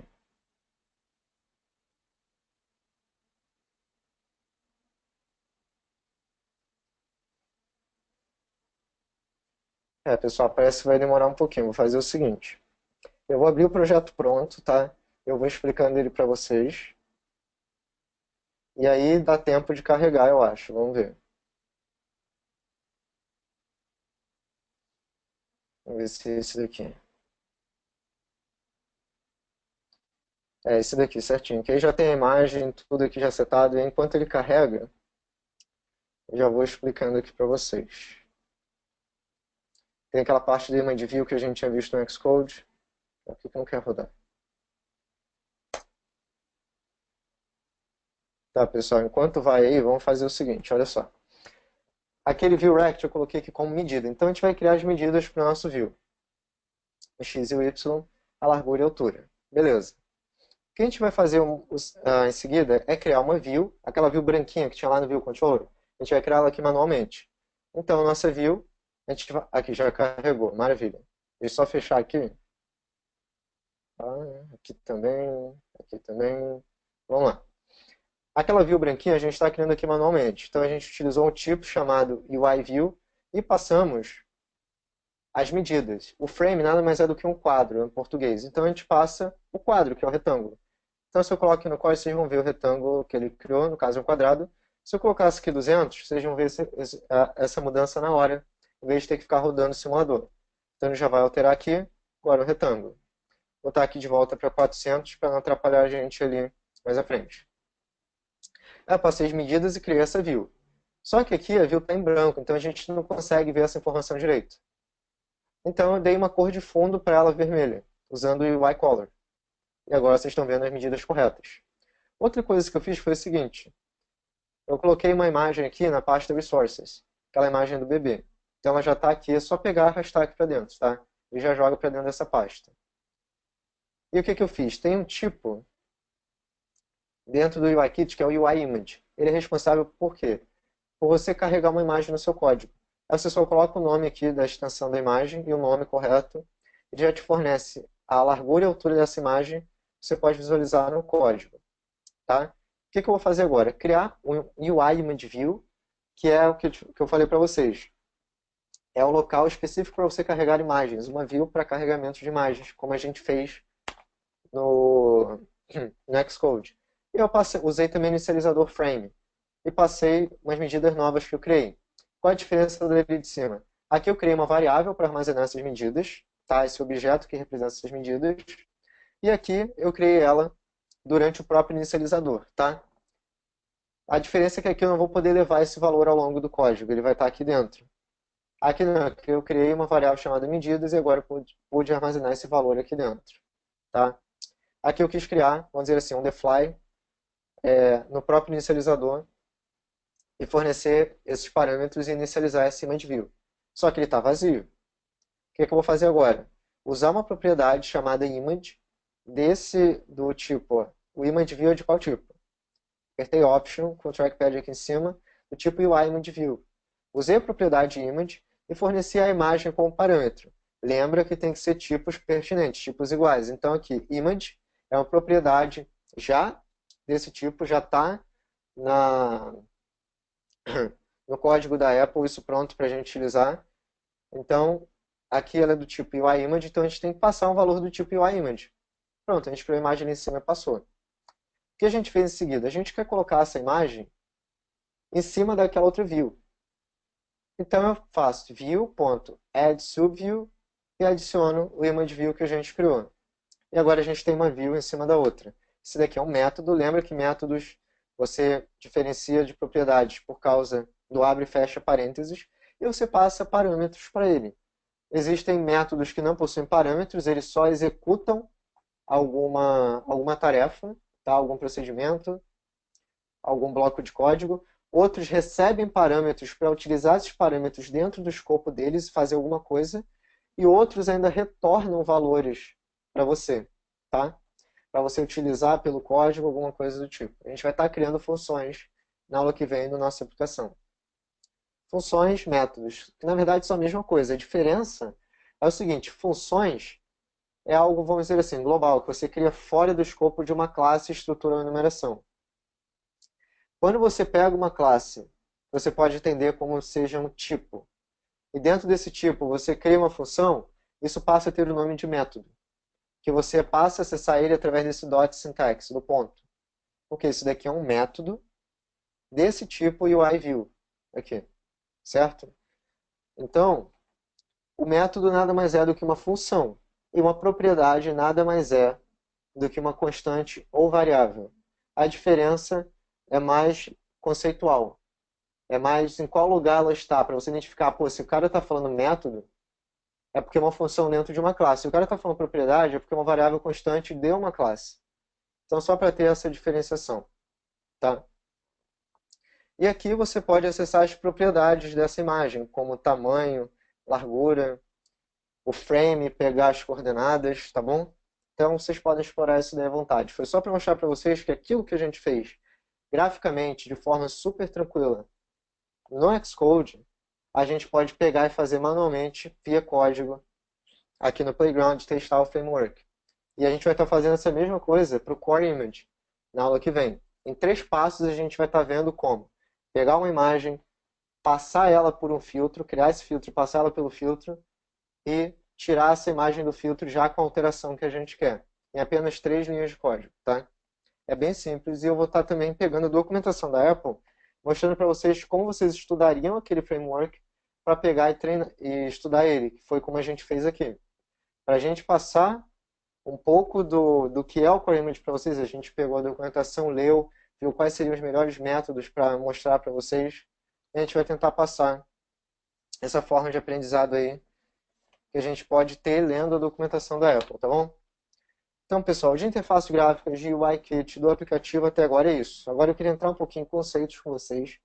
Pessoal, parece que vai demorar um pouquinho. Vou fazer o seguinte. Eu vou abrir o projeto pronto, tá? Eu vou explicando ele para vocês. E aí dá tempo de carregar, eu acho. Vamos ver. Vamos ver se é esse daqui. É esse daqui, certinho. Que aí já tem a imagem, tudo aqui já setado. E enquanto ele carrega, eu já vou explicando aqui para vocês. Tem aquela parte do image view que a gente tinha visto no Xcode. Aqui que não quer rodar. Tá, pessoal, enquanto vai aí, vamos fazer o seguinte, olha só. Aquele view rect eu coloquei aqui como medida. Então a gente vai criar as medidas para o nosso view. O x e o y, a largura e a altura. Beleza. O que a gente vai fazer em seguida é criar uma view, aquela view branquinha que tinha lá no view controller. A gente vai criar ela aqui manualmente. Então a nossa view, aqui já carregou, maravilha. Deixa eu só fechar aqui. Aqui também, aqui também. Vamos lá. Aquela view branquinha a gente está criando aqui manualmente. Então a gente utilizou um tipo chamado UIView e passamos as medidas. O frame nada mais é do que um quadro em português. Então a gente passa o quadro, que é o retângulo. Então se eu coloco aqui no código, vocês vão ver o retângulo que ele criou, no caso é um quadrado. Se eu colocasse aqui 200, vocês vão ver essa mudança na hora, em vez de ter que ficar rodando o simulador. Então ele já vai alterar aqui, agora o retângulo. Vou botar aqui de volta para 400 para não atrapalhar a gente ali mais à frente. Eu passei as medidas e criei essa view. Só que aqui a view está em branco, então a gente não consegue ver essa informação direito. Então eu dei uma cor de fundo para ela vermelha, usando o UI Color. E agora vocês estão vendo as medidas corretas. Outra coisa que eu fiz foi o seguinte. Eu coloquei uma imagem aqui na pasta Resources, aquela imagem do bebê. Então ela já está aqui, é só pegar e arrastar aqui para dentro, tá? E já joga para dentro dessa pasta. E o que eu fiz? Tem um tipo dentro do UIKit, que é o UIImage. Ele é responsável por quê? Por você carregar uma imagem no seu código. Aí você só coloca o nome aqui da extensão da imagem e o nome correto. Ele já te fornece a largura e a altura dessa imagem. Você pode visualizar no código. Tá? O que eu vou fazer agora? Criar um UIImageView, que é o que eu falei para vocês. É o local específico para você carregar imagens. Uma view para carregamento de imagens, como a gente fez no Xcode. E eu usei também o inicializador frame. E passei umas medidas novas que eu criei. Qual a diferença dele de cima? Aqui eu criei uma variável para armazenar essas medidas, tá? Esse objeto que representa essas medidas. E aqui eu criei ela durante o próprio inicializador, tá? A diferença é que aqui eu não vou poder levar esse valor ao longo do código, ele vai estar aqui dentro. Aqui não, aqui eu criei uma variável chamada medidas e agora eu pude armazenar esse valor aqui dentro, tá? Aqui eu quis criar, vamos dizer assim, on the fly, no próprio inicializador, e fornecer esses parâmetros e inicializar esse image view. Só que ele está vazio. O que eu vou fazer agora? Usar uma propriedade chamada image do tipo, o image view é de qual tipo? Apertei option com o trackpad aqui em cima, do tipo UI image view. Usei a propriedade image e forneci a imagem como parâmetro. lembra que tem que ser tipos pertinentes, tipos iguais. Então aqui, image é uma propriedade já desse tipo, já está no código da Apple, isso pronto para a gente utilizar. Então, aqui ela é do tipo UIImage, então a gente tem que passar um valor do tipo UIImage. Pronto, a gente criou a imagem ali em cima e passou. O que a gente fez em seguida? A gente quer colocar essa imagem em cima daquela outra view. Então eu faço view.addSubview e adiciono o image view que a gente criou. E agora a gente tem uma view em cima da outra. Esse daqui é um método. Lembra que métodos você diferencia de propriedades por causa do abre e fecha parênteses e você passa parâmetros para ele. Existem métodos que não possuem parâmetros, eles só executam alguma tarefa, tá? Algum procedimento, algum bloco de código. Outros recebem parâmetros para utilizar esses parâmetros dentro do escopo deles e fazer alguma coisa. E outros ainda retornam valores para você, tá? Para você utilizar pelo código, alguma coisa do tipo. A gente vai estar criando funções na aula que vem na nossa aplicação. Funções, métodos, que na verdade são a mesma coisa. A diferença é o seguinte, funções é algo, vamos dizer assim, global, que você cria fora do escopo de uma classe, estrutura ou enumeração. Quando você pega uma classe, você pode entender como seja um tipo. E dentro desse tipo, você cria uma função, isso passa a ter o nome de método. Que você passa a acessar ele através desse dot syntax, do ponto. Porque isso daqui é um método desse tipo UIView. Aqui. Certo? Então, o método nada mais é do que uma função. E uma propriedade nada mais é do que uma constante ou variável. A diferença é mais conceitual. É mais em qual lugar ela está, para você identificar, pô, se o cara está falando método, é porque é uma função dentro de uma classe. Se o cara está falando propriedade, é porque é uma variável constante de uma classe. Então, só para ter essa diferenciação. Tá? E aqui você pode acessar as propriedades dessa imagem, como tamanho, largura, o frame, pegar as coordenadas, tá bom? Então, vocês podem explorar isso daí à vontade. Foi só para mostrar para vocês que aquilo que a gente fez graficamente, de forma super tranquila, no Xcode, a gente pode pegar e fazer manualmente via código aqui no Playground, testar o framework. E a gente vai estar fazendo essa mesma coisa para o Core Image na aula que vem. Em 3 passos a gente vai estar vendo como pegar uma imagem, passar ela por um filtro, criar esse filtro, passar ela pelo filtro e tirar essa imagem do filtro já com a alteração que a gente quer. Em apenas 3 linhas de código, tá? É bem simples e eu vou estar também pegando a documentação da Apple, mostrando para vocês como vocês estudariam aquele framework para pegar e estudar ele, que foi como a gente fez aqui. Para a gente passar um pouco do que é o Core Image para vocês, a gente pegou a documentação, leu, viu quais seriam os melhores métodos para mostrar para vocês, e a gente vai tentar passar essa forma de aprendizado aí que a gente pode ter lendo a documentação da Apple, tá bom? Então, pessoal, de interface gráfica, de UIKit, do aplicativo até agora é isso. Agora eu queria entrar um pouquinho em conceitos com vocês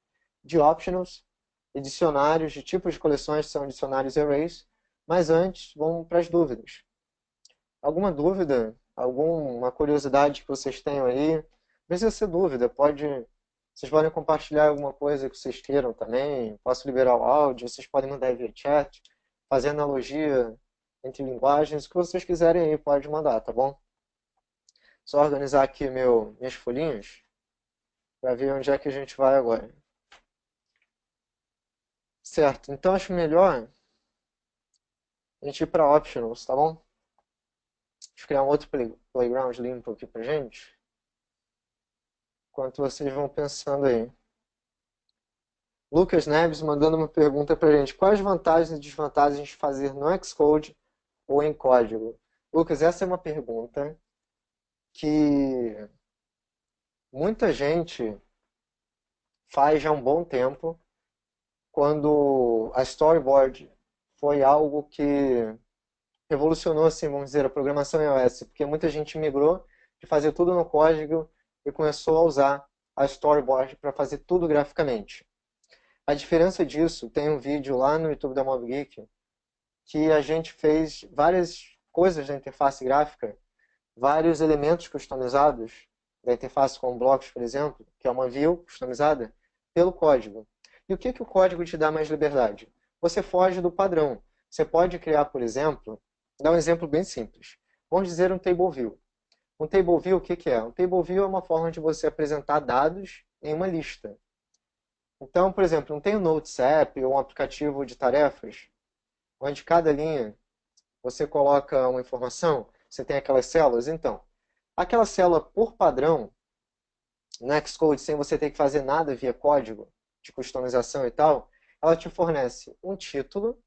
de optionals e dicionários, de tipos de coleções que são dicionários e arrays, mas antes, vamos para as dúvidas. Alguma dúvida? Alguma curiosidade que vocês tenham aí? Não precisa ser dúvida, vocês podem compartilhar alguma coisa que vocês queiram também, posso liberar o áudio, vocês podem mandar via chat, fazer analogia entre linguagens, o que vocês quiserem aí, pode mandar, tá bom? Só organizar aqui minhas folhinhas para ver onde é que a gente vai agora. Certo, então acho melhor a gente ir para optionals, tá bom? Deixa eu criar um outro playground limpo aqui pra gente. Enquanto vocês vão pensando aí. Lucas Neves mandando uma pergunta pra gente. Quais vantagens e desvantagens de fazer no Xcode ou em código? Lucas, essa é uma pergunta que muita gente faz já há um bom tempo, quando a Storyboard foi algo que revolucionou, assim, vamos dizer, a programação iOS, porque muita gente migrou de fazer tudo no código e começou a usar a Storyboard para fazer tudo graficamente. A diferença disso, tem um vídeo lá no YouTube da Mob Geek, que a gente fez várias coisas da interface gráfica, vários elementos customizados da interface com blocos, por exemplo, que é uma view customizada, pelo código. E o que o código te dá mais liberdade? Você foge do padrão. Você pode criar, por exemplo, dar um exemplo bem simples. Vamos dizer um table view. Um table view, o que que é? Um table view é uma forma de você apresentar dados em uma lista. Então, por exemplo, não tem o Notes App ou um aplicativo de tarefas, onde cada linha você coloca uma informação, você tem aquelas células. Então, aquela célula por padrão, no Xcode, sem você ter que fazer nada via código de customização e tal, ela te fornece um título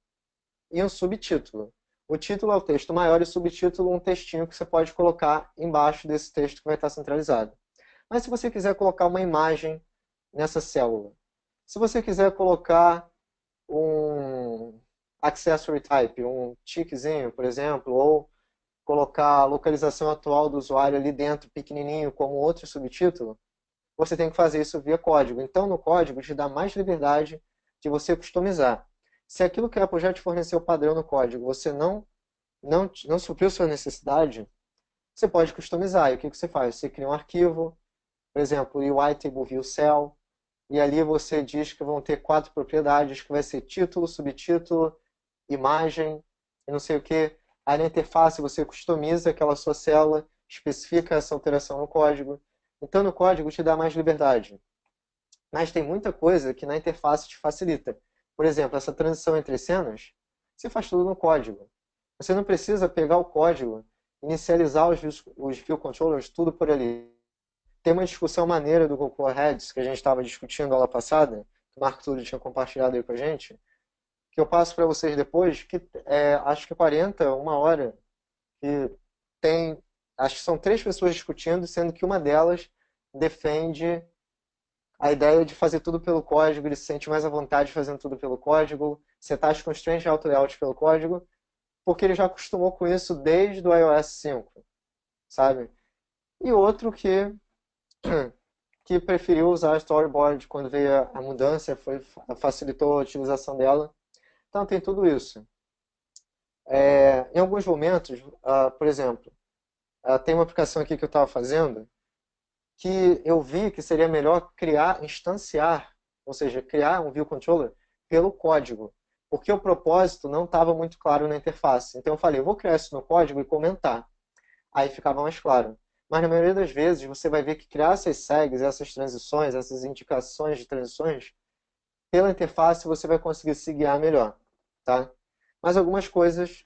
e um subtítulo. O título é o texto maior e o subtítulo um textinho que você pode colocar embaixo desse texto que vai estar centralizado. Mas se você quiser colocar uma imagem nessa célula, se você quiser colocar um accessory type, um tickzinho, por exemplo, ou colocar a localização atual do usuário ali dentro, pequenininho, como outro subtítulo, você tem que fazer isso via código. Então, no código, te dá mais liberdade de você customizar. Se aquilo que a Apple já te forneceu padrão no código, você não supriu sua necessidade, você pode customizar. E o que você faz? Você cria um arquivo, por exemplo, UI Table View Cell, e ali você diz que vão ter 4 propriedades, que vai ser título, subtítulo, imagem, e não sei o que. Aí na interface você customiza aquela sua célula, especifica essa alteração no código. Então no código te dá mais liberdade. Mas tem muita coisa que na interface te facilita. Por exemplo, essa transição entre cenas, você faz tudo no código. Você não precisa pegar o código, inicializar os view controllers, tudo por ali. Tem uma discussão maneira do Google Heads, que a gente estava discutindo na aula passada, que o Marco Túlio tinha compartilhado aí com a gente, que eu passo para vocês depois, que acho que 40, uma hora, que tem, acho que são 3 pessoas discutindo, sendo que uma delas defende a ideia de fazer tudo pelo código, ele se sente mais à vontade fazendo tudo pelo código, setar as constraints de auto layout pelo código, porque ele já acostumou com isso desde o iOS 5, sabe? E outro que preferiu usar Storyboard quando veio a mudança, facilitou a utilização dela. Então tem tudo isso. Em alguns momentos, por exemplo, tem uma aplicação aqui que eu estava fazendo que eu vi que seria melhor instanciar, ou seja, criar um view controller pelo código, porque o propósito não estava muito claro na interface. Então eu falei, eu vou criar isso no código e comentar. Aí ficava mais claro. Mas na maioria das vezes você vai ver que criar essas segs, essas transições, essas indicações de transições, pela interface você vai conseguir se guiar melhor, tá? Mas algumas coisas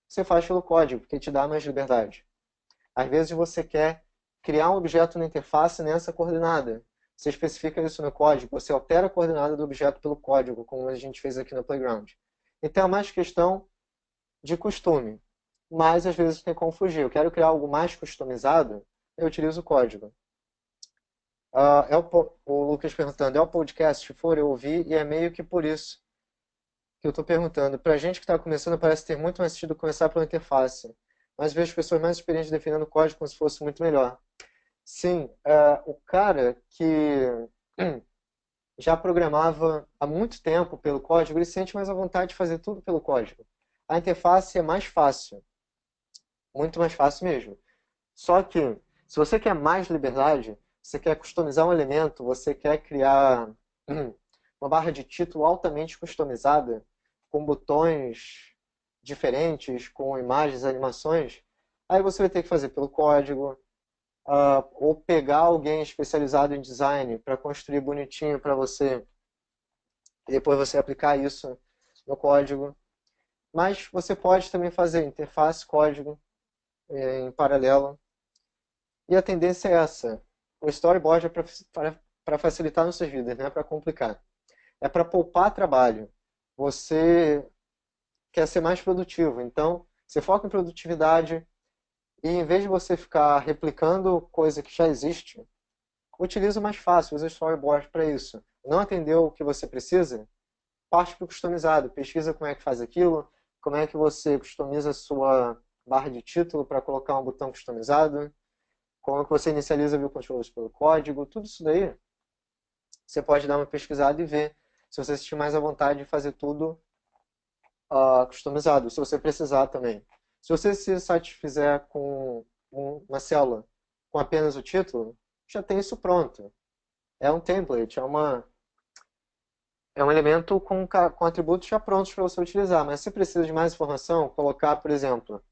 você faz pelo código, porque te dá mais liberdade. Às vezes você quer criar um objeto na interface nessa coordenada. Você especifica isso no código, você altera a coordenada do objeto pelo código, como a gente fez aqui no Playground. Então é mais questão de costume. Mas às vezes tem como fugir. Eu quero criar algo mais customizado, eu utilizo o código. O Lucas perguntando, é o podcast? Se for, eu ouvi, e é meio que por isso que eu estou perguntando. Para a gente que está começando, parece ter muito mais sentido começar pela interface. Mas vejo pessoas mais experientes definindo o código como se fosse muito melhor. Sim, o cara que já programava há muito tempo pelo código, ele sente mais a vontade de fazer tudo pelo código. A interface é mais fácil, muito mais fácil mesmo. Só que, se você quer mais liberdade, você quer customizar um elemento, você quer criar uma barra de título altamente customizada, com botões diferentes, com imagens, animações, aí você vai ter que fazer pelo código, ou pegar alguém especializado em design para construir bonitinho para você, e depois você aplicar isso no código. Mas você pode também fazer interface, código, em paralelo. E a tendência é essa. O storyboard é para facilitar nossas vidas, não é para complicar. É para poupar trabalho. Você quer ser mais produtivo, então você foca em produtividade e em vez de você ficar replicando coisa que já existe, utiliza o mais fácil, usa o storyboard para isso. Não atendeu o que você precisa? Parte para o customizado. Pesquisa como é que faz aquilo, como é que você customiza a sua barra de título para colocar um botão customizado, como é que você inicializa view controllers pelo código, tudo isso daí você pode dar uma pesquisada e ver se você sentir mais à vontade de fazer tudo customizado, se você precisar também. Se você se satisfizer com uma célula com apenas o título, já tem isso pronto. É um template, É um elemento com atributos já prontos para você utilizar, mas se precisa de mais informação, colocar, por exemplo,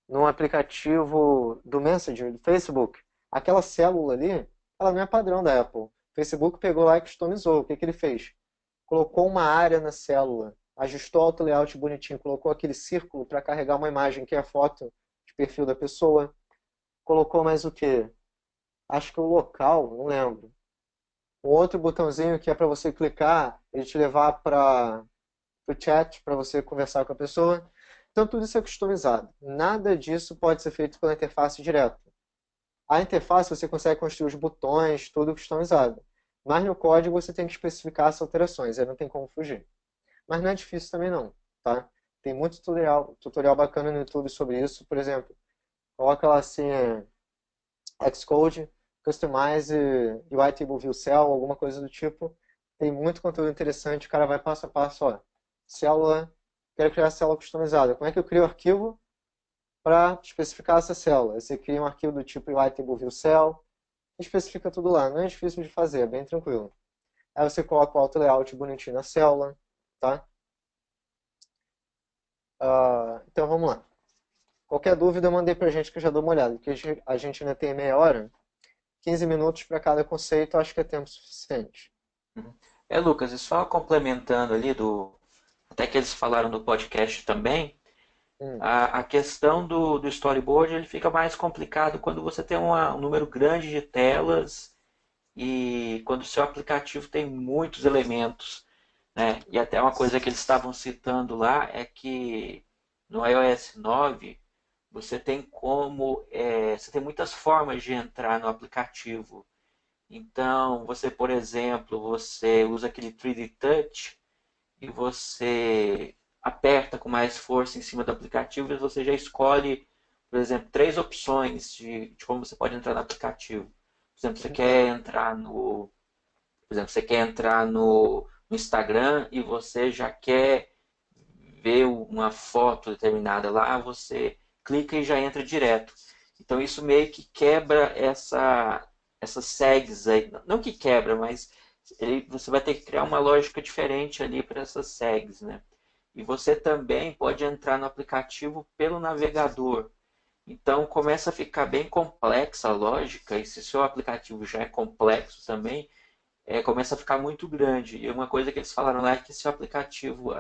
no aplicativo do Messenger, do Facebook, aquela célula ali, ela não é padrão da Apple. O Facebook pegou lá e customizou. O que que ele fez? Colocou uma área na célula, ajustou o auto-layout bonitinho, colocou aquele círculo para carregar uma imagem que é a foto de perfil da pessoa. Colocou mais o quê? Acho que o local, não lembro. Um outro botãozinho que é para você clicar, ele te levar para o chat, para você conversar com a pessoa. Então tudo isso é customizado. Nada disso pode ser feito pela interface direta. A interface você consegue construir os botões, tudo customizado. Mas no código você tem que especificar as alterações, aí não tem como fugir. Mas não é difícil também não, tá? Tem muito tutorial bacana no YouTube sobre isso. Por exemplo, coloca lá assim, Xcode, Customize UI Table View Cell, alguma coisa do tipo. Tem muito conteúdo interessante, o cara vai passo a passo, ó. Célula, quero criar célula customizada. Como é que eu crio o arquivo para especificar essa célula? Você cria um arquivo do tipo UI Table View Cell, especifica tudo lá. Não é difícil de fazer, é bem tranquilo. Aí você coloca o auto layout bonitinho na célula, tá? Então vamos lá. Qualquer dúvida, mandei pra gente que eu já dou uma olhada, porque a gente ainda tem meia hora, 15 minutos para cada conceito, acho que é tempo suficiente. Uhum. Lucas, e só complementando ali até que eles falaram do podcast também, Hum, a questão do storyboard ele fica mais complicado quando você tem um número grande de telas e quando o seu aplicativo tem muitos elementos, né? E até uma coisa que eles estavam citando lá é que no iOS 9 você tem muitas formas de entrar no aplicativo. Então, você, por exemplo, você usa aquele 3D Touch e você aperta com mais força em cima do aplicativo e você já escolhe, por exemplo, três opções de como você pode entrar no aplicativo. Por exemplo, você quer entrar no Instagram e você já quer ver uma foto determinada lá, você clica e já entra direto. Então isso meio que quebra essas segs aí. Não que quebra, mas você vai ter que criar uma lógica diferente ali para essas segs, né? E você também pode entrar no aplicativo pelo navegador. Então começa a ficar bem complexa a lógica, e se seu aplicativo já é complexo também, começa a ficar muito grande. E uma coisa que eles falaram lá é que se o aplicativo,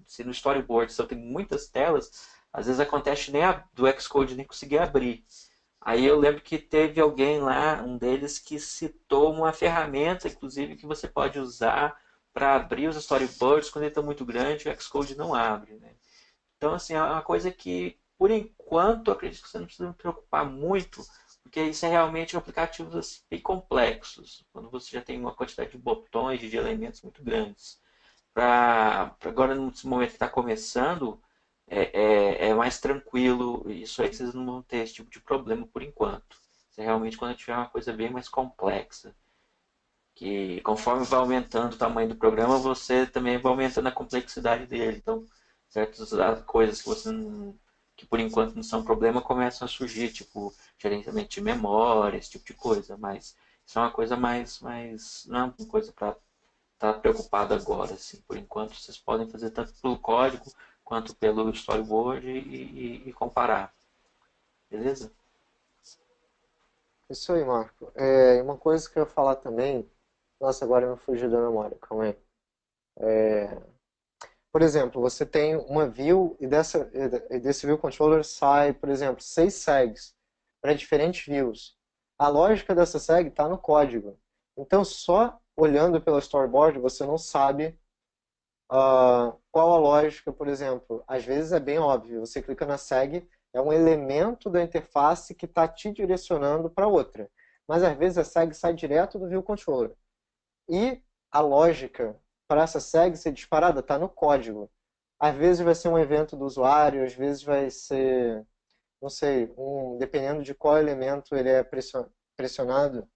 se no storyboard se eu tenho muitas telas, às vezes acontece nem do Xcode nem conseguir abrir. Aí eu lembro que teve alguém lá, um deles, que citou uma ferramenta, inclusive, que você pode usar para abrir os storyboards quando ele está muito grande, o Xcode não abre, né? Então, assim, é uma coisa que, por enquanto, eu acredito que você não precisa se preocupar muito, porque isso é realmente aplicativos assim, bem complexos, quando você já tem uma quantidade de botões, de elementos muito grandes. Agora, nesse momento que está começando, é mais tranquilo, isso aí vocês não vão ter esse tipo de problema por enquanto. Isso é realmente quando tiver uma coisa bem mais complexa, que conforme vai aumentando o tamanho do programa, você também vai aumentando a complexidade dele. Então, certas coisas que que por enquanto não são problema começam a surgir, tipo gerenciamento de memória, esse tipo de coisa. Mas isso é uma coisa mais não é uma coisa para estar preocupado agora. Assim. Por enquanto, vocês podem fazer tanto pelo código quanto pelo storyboard e comparar. Beleza? Isso aí, Marco. Uma coisa que eu ia falar também, nossa, agora me fugiu da memória, calma aí. Por exemplo, você tem uma view e desse view controller sai, por exemplo, 6 segs para diferentes views. A lógica dessa seg está no código. Então, só olhando pelo storyboard, você não sabe qual a lógica, por exemplo. Às vezes é bem óbvio, você clica na seg, é um elemento da interface que está te direcionando para outra. Mas às vezes a seg sai direto do view controller. E a lógica para essa seg ser disparada está no código. Às vezes vai ser um evento do usuário, às vezes vai ser, não sei, dependendo de qual elemento ele é pressionado,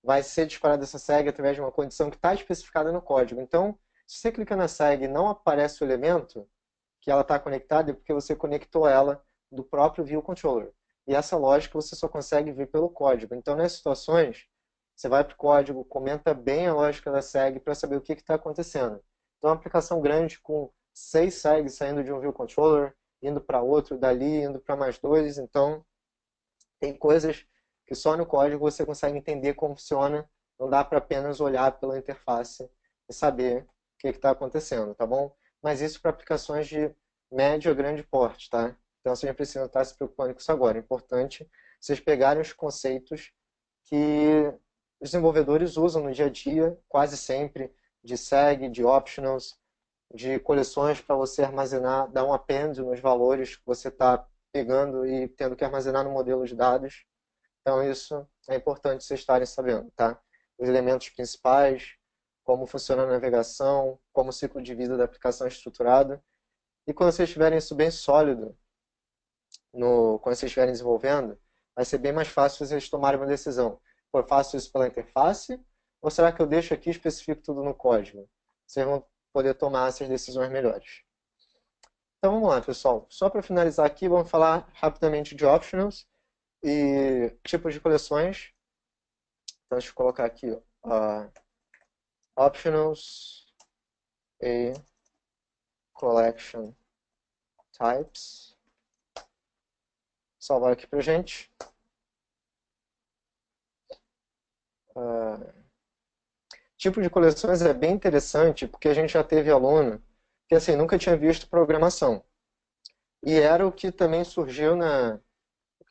vai ser disparada essa seg através de uma condição que está especificada no código. Então, se você clica na seg e não aparece o elemento que ela está conectada, é porque você conectou ela do próprio view controller. E essa lógica você só consegue ver pelo código. Então, nessas situações, Você vai para o código, comenta bem a lógica da SEG para saber o que está acontecendo. Então, uma aplicação grande com 6 SEGs saindo de um view controller, indo para outro, dali indo para mais 2. Então, tem coisas que só no código você consegue entender como funciona. Não dá para apenas olhar pela interface e saber o que está acontecendo, tá bom? Mas isso para aplicações de médio a grande porte, tá? Então, vocês não precisam estar se preocupando com isso agora. É importante vocês pegarem os conceitos que os desenvolvedores usam no dia a dia, quase sempre, de SEG, de optionals, de coleções para você armazenar, dar um append nos valores que você está pegando e tendo que armazenar no modelo de dados. Então, isso é importante vocês estarem sabendo, tá? Os elementos principais, como funciona a navegação, como o ciclo de vida da aplicação é estruturado. E quando vocês tiverem isso bem sólido, quando vocês estiverem desenvolvendo, vai ser bem mais fácil vocês tomarem uma decisão. Pô, eu faço isso pela interface? Ou será que eu deixo aqui e especifico tudo no código? Vocês vão poder tomar essas decisões melhores. Então vamos lá, pessoal. Só para finalizar aqui, vamos falar rapidamente de optionals e tipos de coleções. Então deixa eu colocar aqui, optionals e collection types. Salvar aqui pra gente. Tipo de coleções é bem interessante porque a gente já teve aluno que assim nunca tinha visto programação. E era o que também surgiu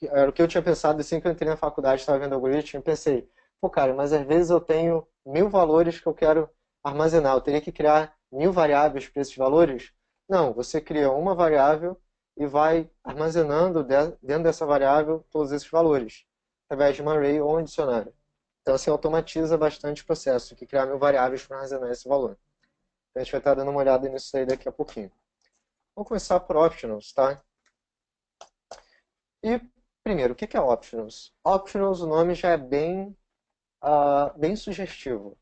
era o que eu tinha pensado assim que eu entrei na faculdade, estava vendo algoritmo e pensei, pô cara, mas às vezes eu tenho 1000 valores que eu quero armazenar, eu teria que criar 1000 variáveis para esses valores? Não, você cria uma variável e vai armazenando dentro dessa variável todos esses valores, através de uma array ou um dicionário. Então, assim, automatiza bastante o processo, que criar 1000 variáveis para armazenar esse valor. Então, a gente vai estar dando uma olhada nisso aí daqui a pouquinho. Vamos começar por optionals, tá? E, primeiro, o que é optionals? Optionals, o nome já é bem sugestivo.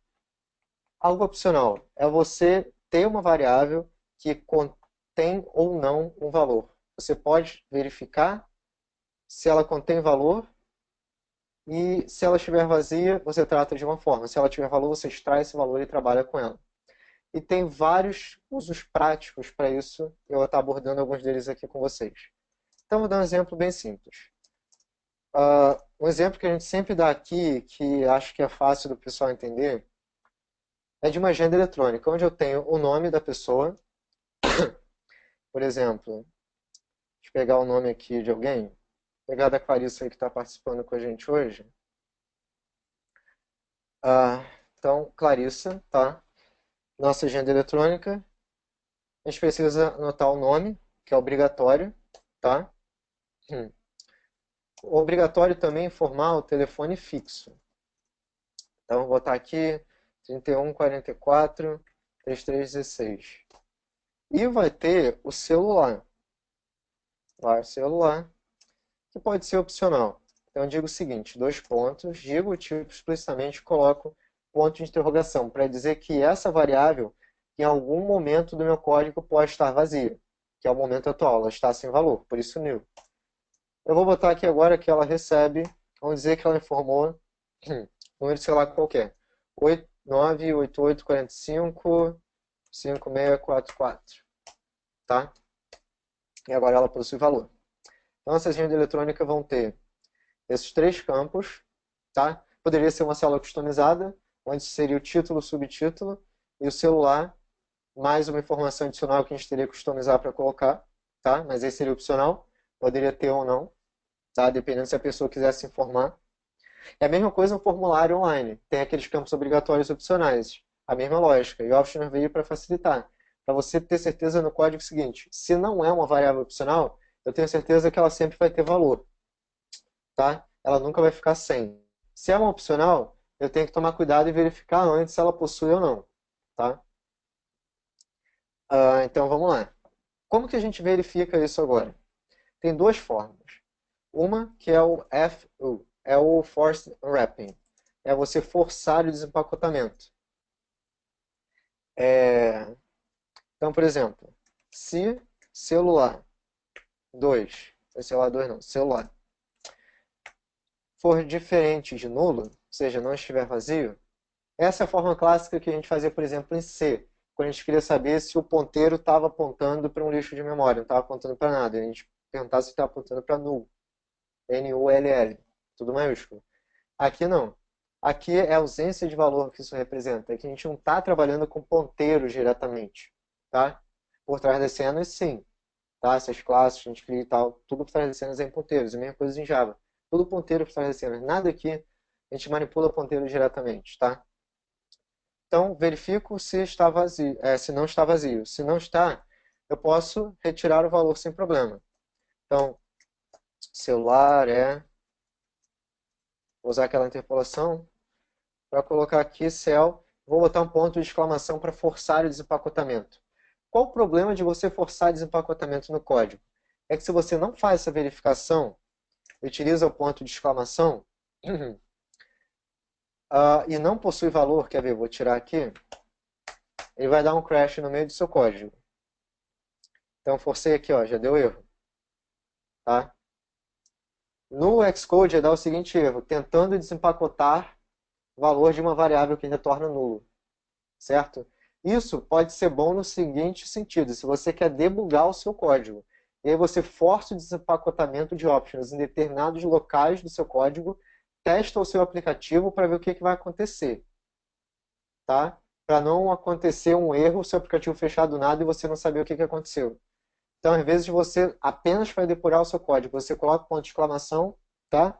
Algo opcional é você ter uma variável que contém ou não um valor. Você pode verificar se ela contém valor e se ela estiver vazia, você trata de uma forma. Se ela tiver valor, você extrai esse valor e trabalha com ela. E tem vários usos práticos para isso. Eu vou estar abordando alguns deles aqui com vocês. Então, vou dar um exemplo bem simples. Um exemplo que a gente sempre dá aqui, que acho que é fácil do pessoal entender, é de uma agenda eletrônica, onde eu tenho o nome da pessoa. Por exemplo, deixa eu pegar o nome aqui de alguém. Vou pegar da Clarissa aí que está participando com a gente hoje. Então, Clarissa, tá? Nossa agenda eletrônica. A gente precisa anotar o nome, que é obrigatório, tá? Obrigatório também informar o telefone fixo. Então, vou botar aqui 31 44 33 16. E vai ter o celular. Celular, que pode ser opcional. Então, eu digo o seguinte, dois pontos, digo o tipo explicitamente, coloco ponto de interrogação, para dizer que essa variável, em algum momento do meu código, pode estar vazia, que é o momento atual, ela está sem valor, por isso new. Eu vou botar aqui agora que ela recebe, vamos dizer que ela informou número de celular qualquer, 98845 5644, tá? E agora ela possui valor. Então, essas redes eletrônicas vão ter esses três campos, tá? Poderia ser uma célula customizada, onde seria o título, o subtítulo e o celular, mais uma informação adicional que a gente teria que customizar para colocar, tá? Mas esse seria opcional, poderia ter ou não, tá? Dependendo se a pessoa quisesse informar. É a mesma coisa no formulário online, tem aqueles campos obrigatórios e opcionais, a mesma lógica, e o optional veio para facilitar, para você ter certeza no código seguinte, se não é uma variável opcional, eu tenho certeza que ela sempre vai ter valor, tá? Ela nunca vai ficar sem. Se é uma opcional, eu tenho que tomar cuidado e verificar antes se ela possui ou não, tá? Então vamos lá. Como que a gente verifica isso agora? Tem duas formas. Uma que é o FU, é o Forced Wrapping. É você forçar o desempacotamento. Então, por exemplo, se celular 2, celular 2 não, celular for diferente de nulo, ou seja, não estiver vazio, essa é a forma clássica que a gente fazia, por exemplo, em C, quando a gente queria saber se o ponteiro estava apontando para um lixo de memória, não estava apontando para nada. A gente perguntava se estava apontando para null, N-U-L-L, tudo maiúsculo. Aqui não. Aqui é a ausência de valor que isso representa. É que a gente não está trabalhando com ponteiros diretamente. Tá? Por trás das cenas, sim. Tá? Essas classes, a gente cria e tal, tudo por trás das cenas é em ponteiros. A mesma coisa em Java. Tudo ponteiro por trás das cenas. Nada aqui a gente manipula ponteiro diretamente. Tá? Então, verifico se está vazio, se não está vazio. Se não está, eu posso retirar o valor sem problema. Então, celular vou usar aquela interpolação para colocar aqui cell, vou botar um ponto de exclamação para forçar o desempacotamento. Qual o problema de você forçar desempacotamento no código? É que se você não faz essa verificação, utiliza o ponto de exclamação e não possui valor, quer ver, vou tirar aqui, ele vai dar um crash no meio do seu código. Então forcei aqui, ó, já deu erro. Tá? No Xcode dá o seguinte erro, tentando desempacotar o valor de uma variável que retorna nulo. Certo? Isso pode ser bom no seguinte sentido, se você quer debugar o seu código, e aí você força o desempacotamento de options em determinados locais do seu código, testa o seu aplicativo para ver o que vai acontecer. Tá? Para não acontecer um erro, o seu aplicativo fechar do nada e você não saber o que aconteceu. Então, às vezes, você apenas vai depurar o seu código, você coloca ponto de exclamação, tá?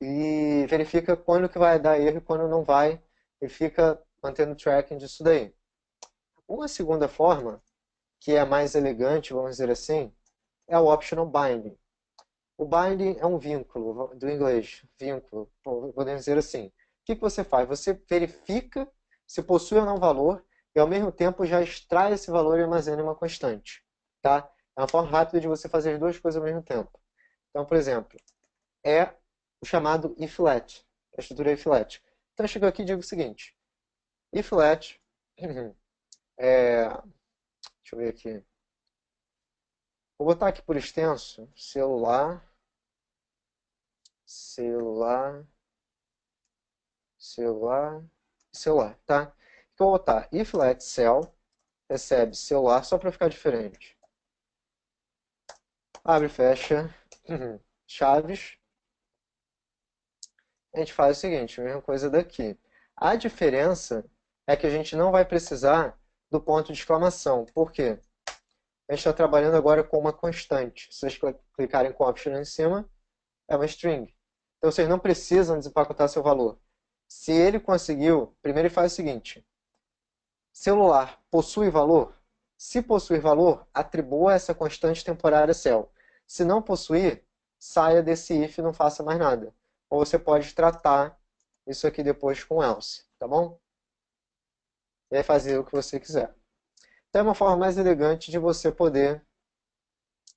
E verifica quando que vai dar erro e quando não vai, e fica mantendo tracking disso daí. Uma segunda forma, que é mais elegante, vamos dizer assim, é o optional binding. O binding é um vínculo, do inglês, vínculo, podemos dizer assim. O que você faz? Você verifica se possui ou não valor e ao mesmo tempo já extrai esse valor e armazena em uma constante. Tá? É uma forma rápida de você fazer as duas coisas ao mesmo tempo. Então, por exemplo, é o chamado if-let, a estrutura if-let. Então, eu chego aqui e digo o seguinte, if-let, deixa eu ver aqui, vou botar aqui por extenso, celular, tá? Então, eu vou botar if let cell recebe celular só para ficar diferente. Abre e fecha chaves. A gente faz o seguinte, a mesma coisa daqui. A diferença é que a gente não vai precisar do ponto de exclamação. Por quê? A gente está trabalhando agora com uma constante. Se vocês clicarem com option em cima, é uma string. Então vocês não precisam desempacotar seu valor. Se ele conseguiu, primeiro ele faz o seguinte. Celular possui valor? Se possuir valor, atribua essa constante temporária cell. Se não possuir, saia desse if e não faça mais nada. Ou você pode tratar isso aqui depois com else, tá bom? E aí fazer o que você quiser. Então é uma forma mais elegante de você poder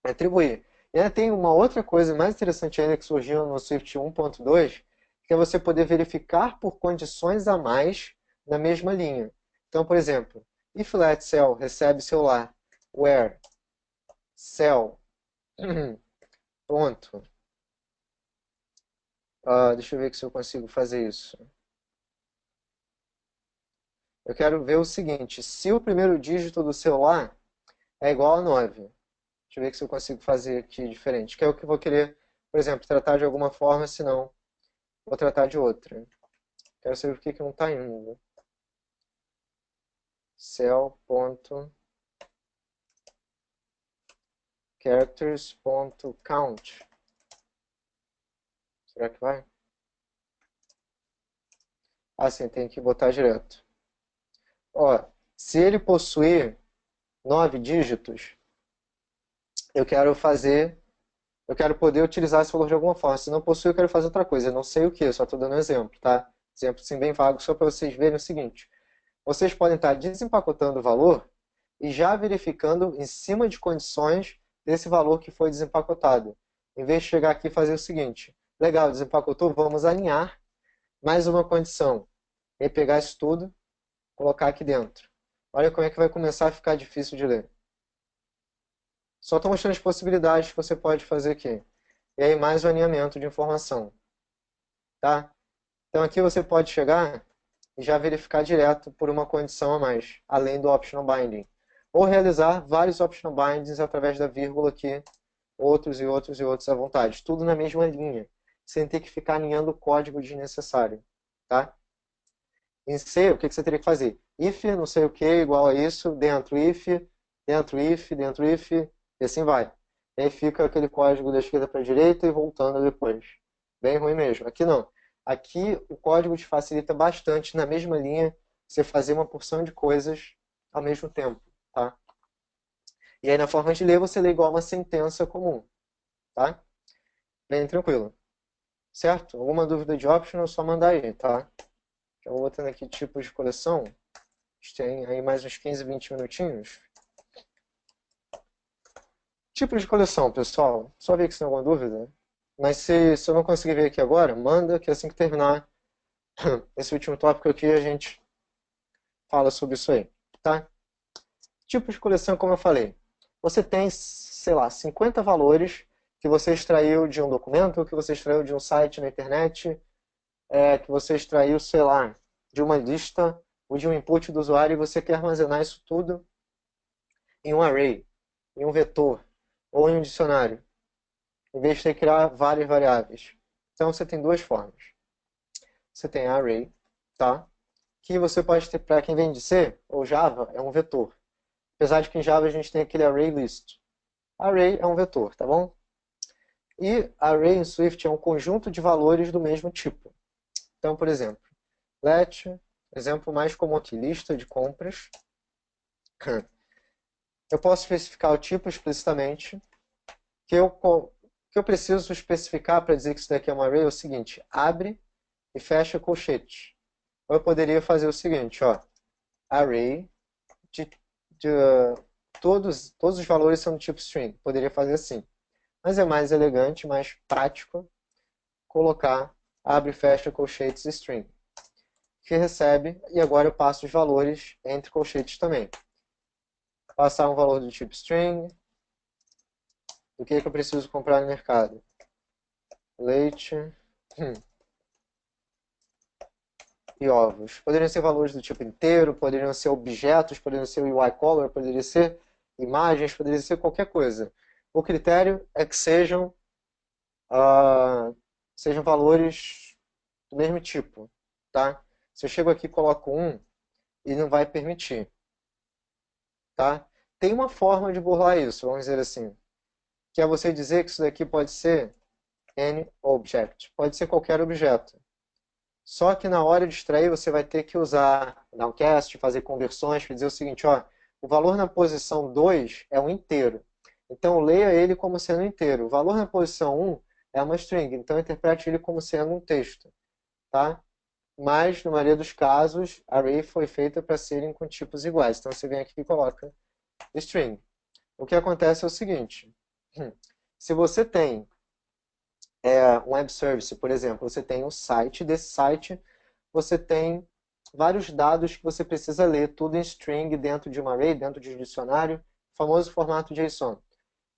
atribuir. E ainda tem uma outra coisa mais interessante ainda que surgiu no Swift 1.2, que é você poder verificar por condições a mais na mesma linha. Então, por exemplo, if let cell recebe celular where cell ponto. Deixa eu ver se eu consigo fazer isso. Eu quero ver o seguinte, se o primeiro dígito do celular é igual a 9. Deixa eu ver se eu consigo fazer aqui diferente, que é o que eu vou querer, por exemplo, tratar de alguma forma, senão vou tratar de outra. Quero saber por que não está indo. Cell.characters.count. Será que vai? Ah, sim, tem que botar direto. Ó, se ele possuir 9 dígitos, eu quero poder utilizar esse valor de alguma forma. Se não possui, eu quero fazer outra coisa. Eu não sei o que, só estou dando um exemplo, tá? Exemplo sim, bem vago, só para vocês verem o seguinte. Vocês podem estar desempacotando o valor e já verificando em cima de condições desse valor que foi desempacotado. Em vez de chegar aqui e fazer o seguinte. Legal, desempacotou, vamos alinhar mais uma condição. E pegar isso tudo, colocar aqui dentro. Olha como é que vai começar a ficar difícil de ler. Só estou mostrando as possibilidades que você pode fazer aqui. e aí mais o alinhamento de informação, tá? Então aqui você pode chegar e já verificar direto por uma condição a mais, além do optional binding. Ou realizar vários optional bindings através da vírgula aqui, outros e outros e outros à vontade. Tudo na mesma linha, sem ter que ficar alinhando o código desnecessário, tá? Em C, o que você teria que fazer? If, não sei o que, igual a isso, dentro if, dentro if, dentro if, e assim vai. E aí fica aquele código da esquerda para a direita e voltando depois. Bem ruim mesmo. Aqui não. Aqui o código te facilita bastante, na mesma linha, você fazer uma porção de coisas ao mesmo tempo, tá? E aí na forma de ler, você lê igual uma sentença comum, tá? Bem tranquilo. Certo? Alguma dúvida de optional, é só mandar aí, tá? Já vou botando aqui tipos de coleção. Tem aí mais uns 15, 20 minutinhos. Tipos de coleção, pessoal. Só ver que se tem alguma dúvida. Mas se eu não conseguir ver aqui agora, manda que assim que terminar esse último tópico aqui, a gente fala sobre isso aí, tá? Tipos de coleção, como eu falei. Você tem, sei lá, 50 valores que você extraiu de um documento, que você extraiu de um site na internet, que você extraiu, sei lá, de uma lista ou de um input do usuário e você quer armazenar isso tudo em um array, em um vetor ou em um dicionário, em vez de ter que criar várias variáveis. Então você tem duas formas. Você tem array, tá? Que você pode ter para quem vem de C ou Java, é um vetor. Apesar de que em Java a gente tem aquele array list. Array é um vetor, tá bom? E array em Swift é um conjunto de valores do mesmo tipo. Então, por exemplo, let, exemplo mais comum aqui, lista de compras. Eu posso especificar o tipo explicitamente. Que eu preciso especificar para dizer que isso daqui é um array é o seguinte, abre e fecha colchetes. Ou eu poderia fazer o seguinte, ó, array de, de todos os valores são do tipo string. Poderia fazer assim. Mas é mais elegante, mais prático colocar abre e fecha colchetes string. Que recebe, e agora eu passo os valores entre colchetes também. Passar um valor do tipo string, do que eu preciso comprar no mercado. Leite e ovos. Poderiam ser valores do tipo inteiro, poderiam ser objetos, poderiam ser UI color, poderiam ser imagens, poderia ser qualquer coisa. O critério é que sejam valores do mesmo tipo, tá? Se eu chego aqui e coloco 1, ele não vai permitir, tá? Tem uma forma de burlar isso, vamos dizer assim, que é você dizer que isso daqui pode ser any object, pode ser qualquer objeto. Só que na hora de extrair você vai ter que usar downcast, fazer conversões, para dizer o seguinte, ó, o valor na posição 2 é um inteiro. Então leia ele como sendo inteiro. O valor na posição 1 é uma string, então interprete ele como sendo um texto, tá? Mas, na maioria dos casos, array foi feita para serem com tipos iguais. Então você vem aqui e coloca string. O que acontece é o seguinte, se você tem um web service, por exemplo, você tem um site, desse site você tem vários dados que você precisa ler, tudo em string dentro de um array, dentro de um dicionário, famoso formato JSON.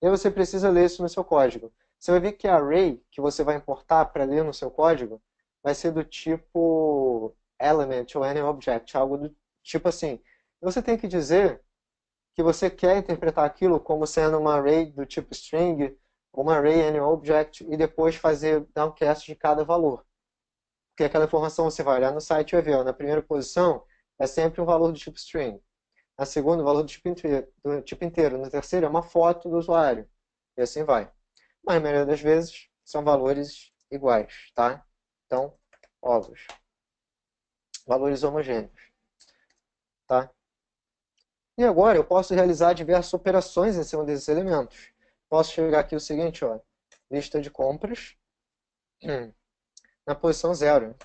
E aí você precisa ler isso no seu código. Você vai ver que a array que você vai importar para ler no seu código vai ser do tipo element ou anyObject, algo do tipo assim. Você tem que dizer que você quer interpretar aquilo como sendo uma array do tipo string, uma array anyObject, e depois fazer downcast de cada valor. Porque aquela informação você vai olhar no site e vai ver, ó, na primeira posição é sempre um valor do tipo string. Na segunda, o valor do tipo inteiro. Na terceira, é uma foto do usuário. E assim vai. Mas, na maioria das vezes, são valores iguais, tá? Então, ovos. Valores homogêneos, tá? E agora eu posso realizar diversas operações em cima desses elementos. Posso chegar aqui o seguinte, ó, lista de compras, na posição 0.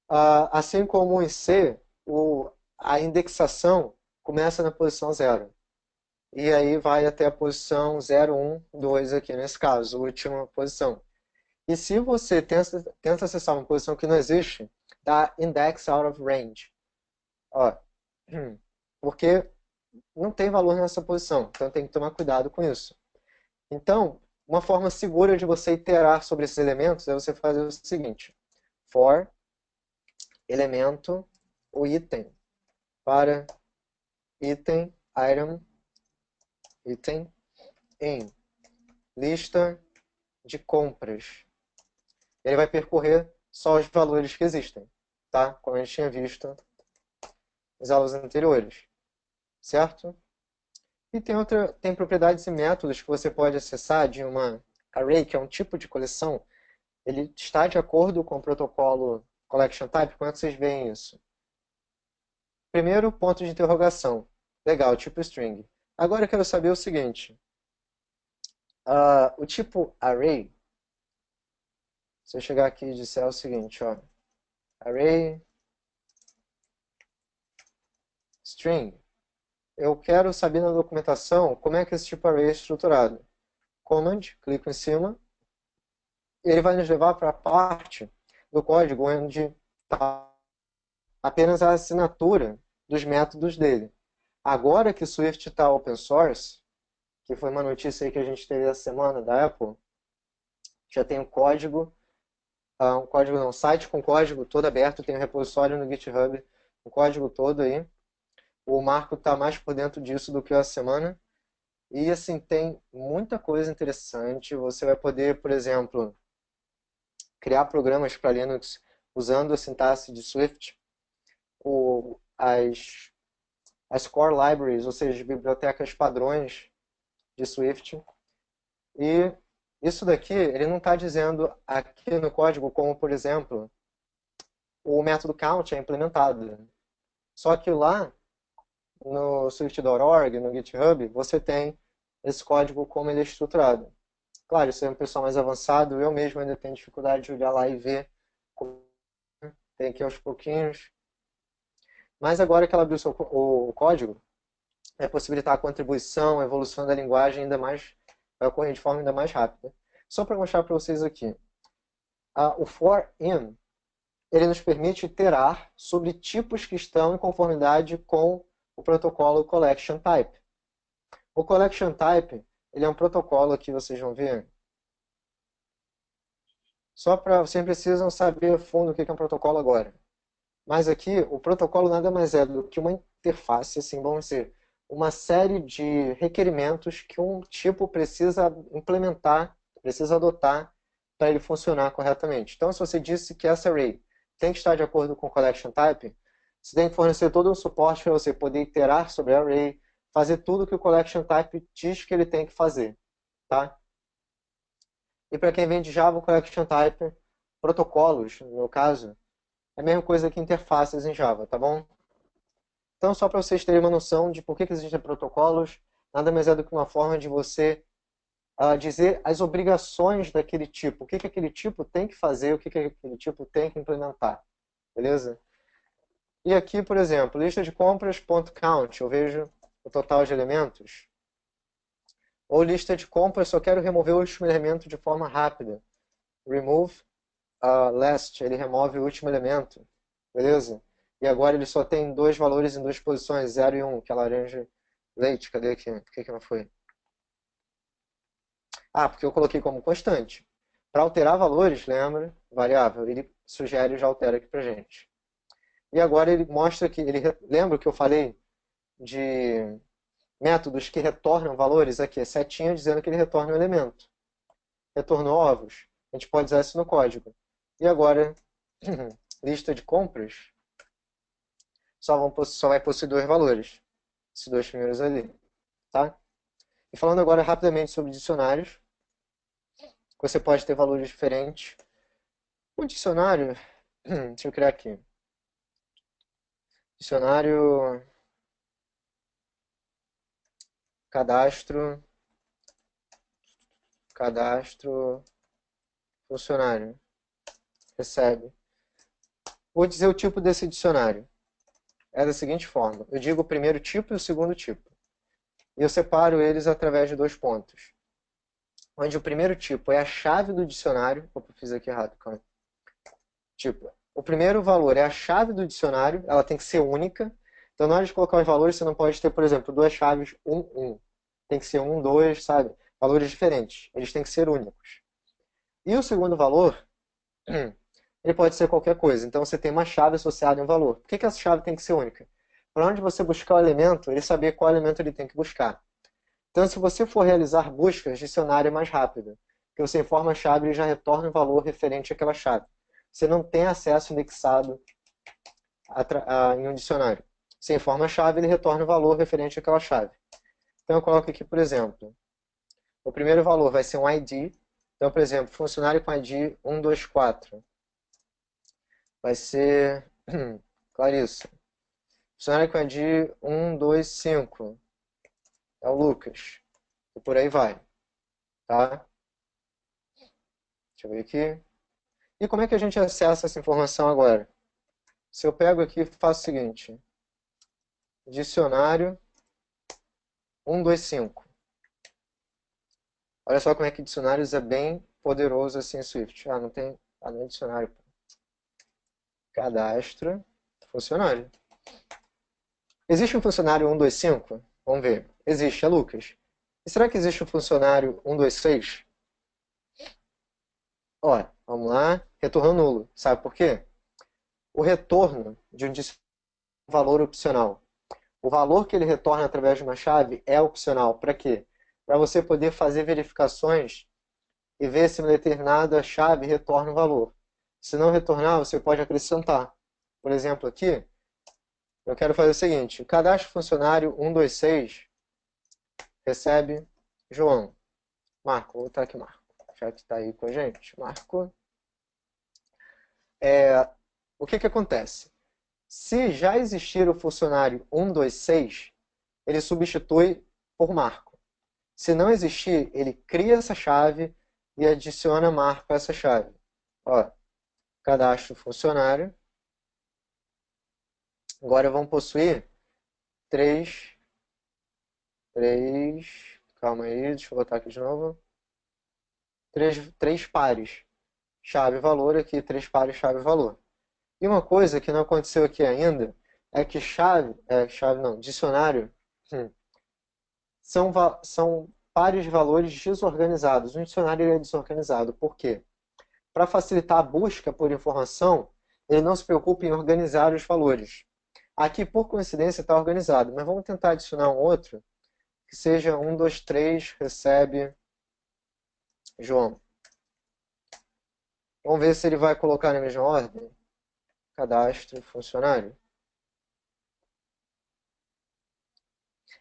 Assim como em C, a indexação começa na posição 0. E aí vai até a posição 0, 1, 2 aqui, nesse caso, última posição. E se você tenta acessar uma posição que não existe, dá index out of range. Ó, porque não tem valor nessa posição, então tem que tomar cuidado com isso. Então, Uma forma segura de você iterar sobre esses elementos é você fazer o seguinte: for elemento ou item para item, item em lista de compras. Ele vai percorrer só os valores que existem, tá? Como a gente tinha visto nas aulas anteriores, certo? E tem propriedades e métodos que você pode acessar de uma array, que é um tipo de coleção. Ele está de acordo com o protocolo collection type. Como é que vocês veem isso? Primeiro, ponto de interrogação. Legal, tipo string. Agora eu quero saber o seguinte. O tipo array, se eu chegar aqui e disser o seguinte, ó, array string, eu quero saber na documentação como é que esse tipo array é estruturado. Command, clico em cima, e ele vai nos levar para a parte do código onde está apenas a assinatura dos métodos dele. Agora que o Swift está open source, que foi uma notícia aí que a gente teve essa semana da Apple, já tem um site com código todo aberto, tem um repositório no GitHub, o código todo aí. O Marco está mais por dentro disso do que eu essa semana. E assim, tem muita coisa interessante. Você vai poder, por exemplo, criar programas para Linux usando a sintaxe de Swift, as core libraries, ou seja, bibliotecas padrões de Swift. E isso daqui, ele não está dizendo aqui no código como, por exemplo, o método count é implementado. Só que lá no Swift.org, no GitHub, você tem esse código como ele é estruturado. Claro, isso é um pessoal mais avançado, eu mesmo ainda tenho dificuldade de olhar lá e ver. Tem aqui aos pouquinhos. Mas agora que ela abriu o código, vai possibilitar a contribuição, a evolução da linguagem ainda mais, vai ocorrer de forma ainda mais rápida. Só para mostrar para vocês aqui. O for in, ele nos permite iterar sobre tipos que estão em conformidade com o protocolo collection type. O collection type, ele é um protocolo que vocês vão ver. Só para vocês precisam saber a fundo o que é um protocolo agora. Mas aqui, o protocolo nada mais é do que uma interface, assim, vamos dizer, uma série de requerimentos que um tipo precisa implementar, precisa adotar para ele funcionar corretamente. Então, se você disse que essa array tem que estar de acordo com o collection type, você tem que fornecer todo um suporte para você poder iterar sobre a array, fazer tudo que o collection type diz que ele tem que fazer, tá? E para quem vem de Java, o collection type, protocolos, no meu caso, é a mesma coisa que interfaces em Java, tá bom? Então, só para vocês terem uma noção de por que existem protocolos, nada mais é do que uma forma de você dizer as obrigações daquele tipo, o que aquele tipo tem que fazer, o que aquele tipo tem que implementar, beleza? E aqui, por exemplo, lista de compras.count, eu vejo o total de elementos. Ou lista de compras, só quero remover o último elemento de forma rápida. Remove last, ele remove o último elemento, beleza? E agora ele só tem dois valores em duas posições, 0 e 1, que é laranja leite. Cadê aqui? Por que não foi? Porque eu coloquei como constante. Para alterar valores, lembra? Variável, ele sugere e já altera aqui pra gente. E agora ele mostra que, lembra que eu falei de métodos que retornam valores? Aqui, é setinha dizendo que ele retorna um elemento. Retornou ovos. A gente pode usar isso no código. E agora, lista de compras, só vai possuir dois valores. Esses dois primeiros ali. Tá? E falando agora rapidamente sobre dicionários, você pode ter valores diferentes. O dicionário, deixa eu criar aqui. Dicionário, cadastro, funcionário, recebe. Vou dizer o tipo desse dicionário. É da seguinte forma. Eu digo o primeiro tipo e o segundo tipo. E eu separo eles através de dois pontos. Onde o primeiro tipo é a chave do dicionário. Opa, fiz aqui errado, calma. Tipo, o primeiro valor é a chave do dicionário, ela tem que ser única. Então, na hora de colocar os valores, você não pode ter, por exemplo, duas chaves 1, 1. Tem que ser 1, 2, sabe? valores diferentes. Eles têm que ser únicos. E o segundo valor, ele pode ser qualquer coisa. Então você tem uma chave associada a um valor. Por que essa chave tem que ser única? Para onde você buscar o elemento, ele saber qual elemento ele tem que buscar. Então, se você for realizar buscas, dicionário é mais rápido. Porque você informa a chave e já retorna o valor referente àquela chave. Você não tem acesso indexado em um dicionário. Você informa a chave e ele retorna o valor referente àquela chave. Então, eu coloco aqui, por exemplo, o primeiro valor vai ser um ID. Então, por exemplo, funcionário com ID 124 vai ser Clarissa. Funcionário com ID 125 é o Lucas. E por aí vai. Tá? Deixa eu ver aqui. E como é que a gente acessa essa informação agora? Se eu pego aqui e faço o seguinte. Dicionário 125. Olha só como é que dicionários é bem poderoso assim em Swift. Não tem. Não é dicionário. Cadastro funcionário. Existe um funcionário 125? Vamos ver. Existe, é Lucas. E será que existe um funcionário 126? Ó, vamos lá. Retorno nulo. Sabe por quê? O retorno de um valor opcional. O valor que ele retorna através de uma chave é opcional. Para quê? Para você poder fazer verificações e ver se uma determinada chave retorna o valor. Se não retornar, você pode acrescentar. Por exemplo, aqui, eu quero fazer o seguinte. Cadastro funcionário 126 recebe João. Marco, vou botar aqui Marco. Já que está aí com a gente. Marco. O que acontece? Se já existir o funcionário 126, ele substitui por Marco. Se não existir, ele cria essa chave e adiciona Marco a essa chave. Ó, cadastro funcionário. Agora vão possuir calma aí, deixa eu botar aqui de novo. Três pares. Chave valor aqui, 3 pares chave valor. E uma coisa que não aconteceu aqui ainda é que dicionário são pares de valores desorganizados. Um dicionário é desorganizado. Por quê? Para facilitar a busca por informação, ele não se preocupa em organizar os valores. Aqui, por coincidência, está organizado, mas vamos tentar adicionar um outro que seja 123 recebe João. Vamos ver se ele vai colocar na mesma ordem. Cadastro funcionário.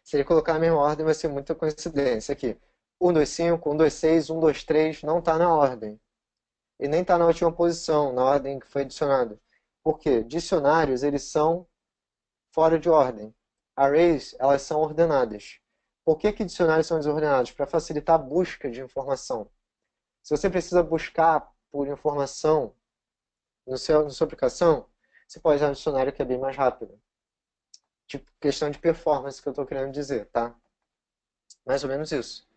Se ele colocar na mesma ordem, vai ser muita coincidência aqui. 125, 126, 123 não está na ordem. E nem está na última posição, na ordem que foi adicionada. Por quê? Dicionários, eles são fora de ordem. Arrays, elas são ordenadas. Por que dicionários são desordenados? Para facilitar a busca de informação. Se você precisa buscar por informação na sua aplicação, você pode usar um dicionário que é bem mais rápido. Tipo, questão de performance que eu estou querendo dizer, tá? Mais ou menos isso.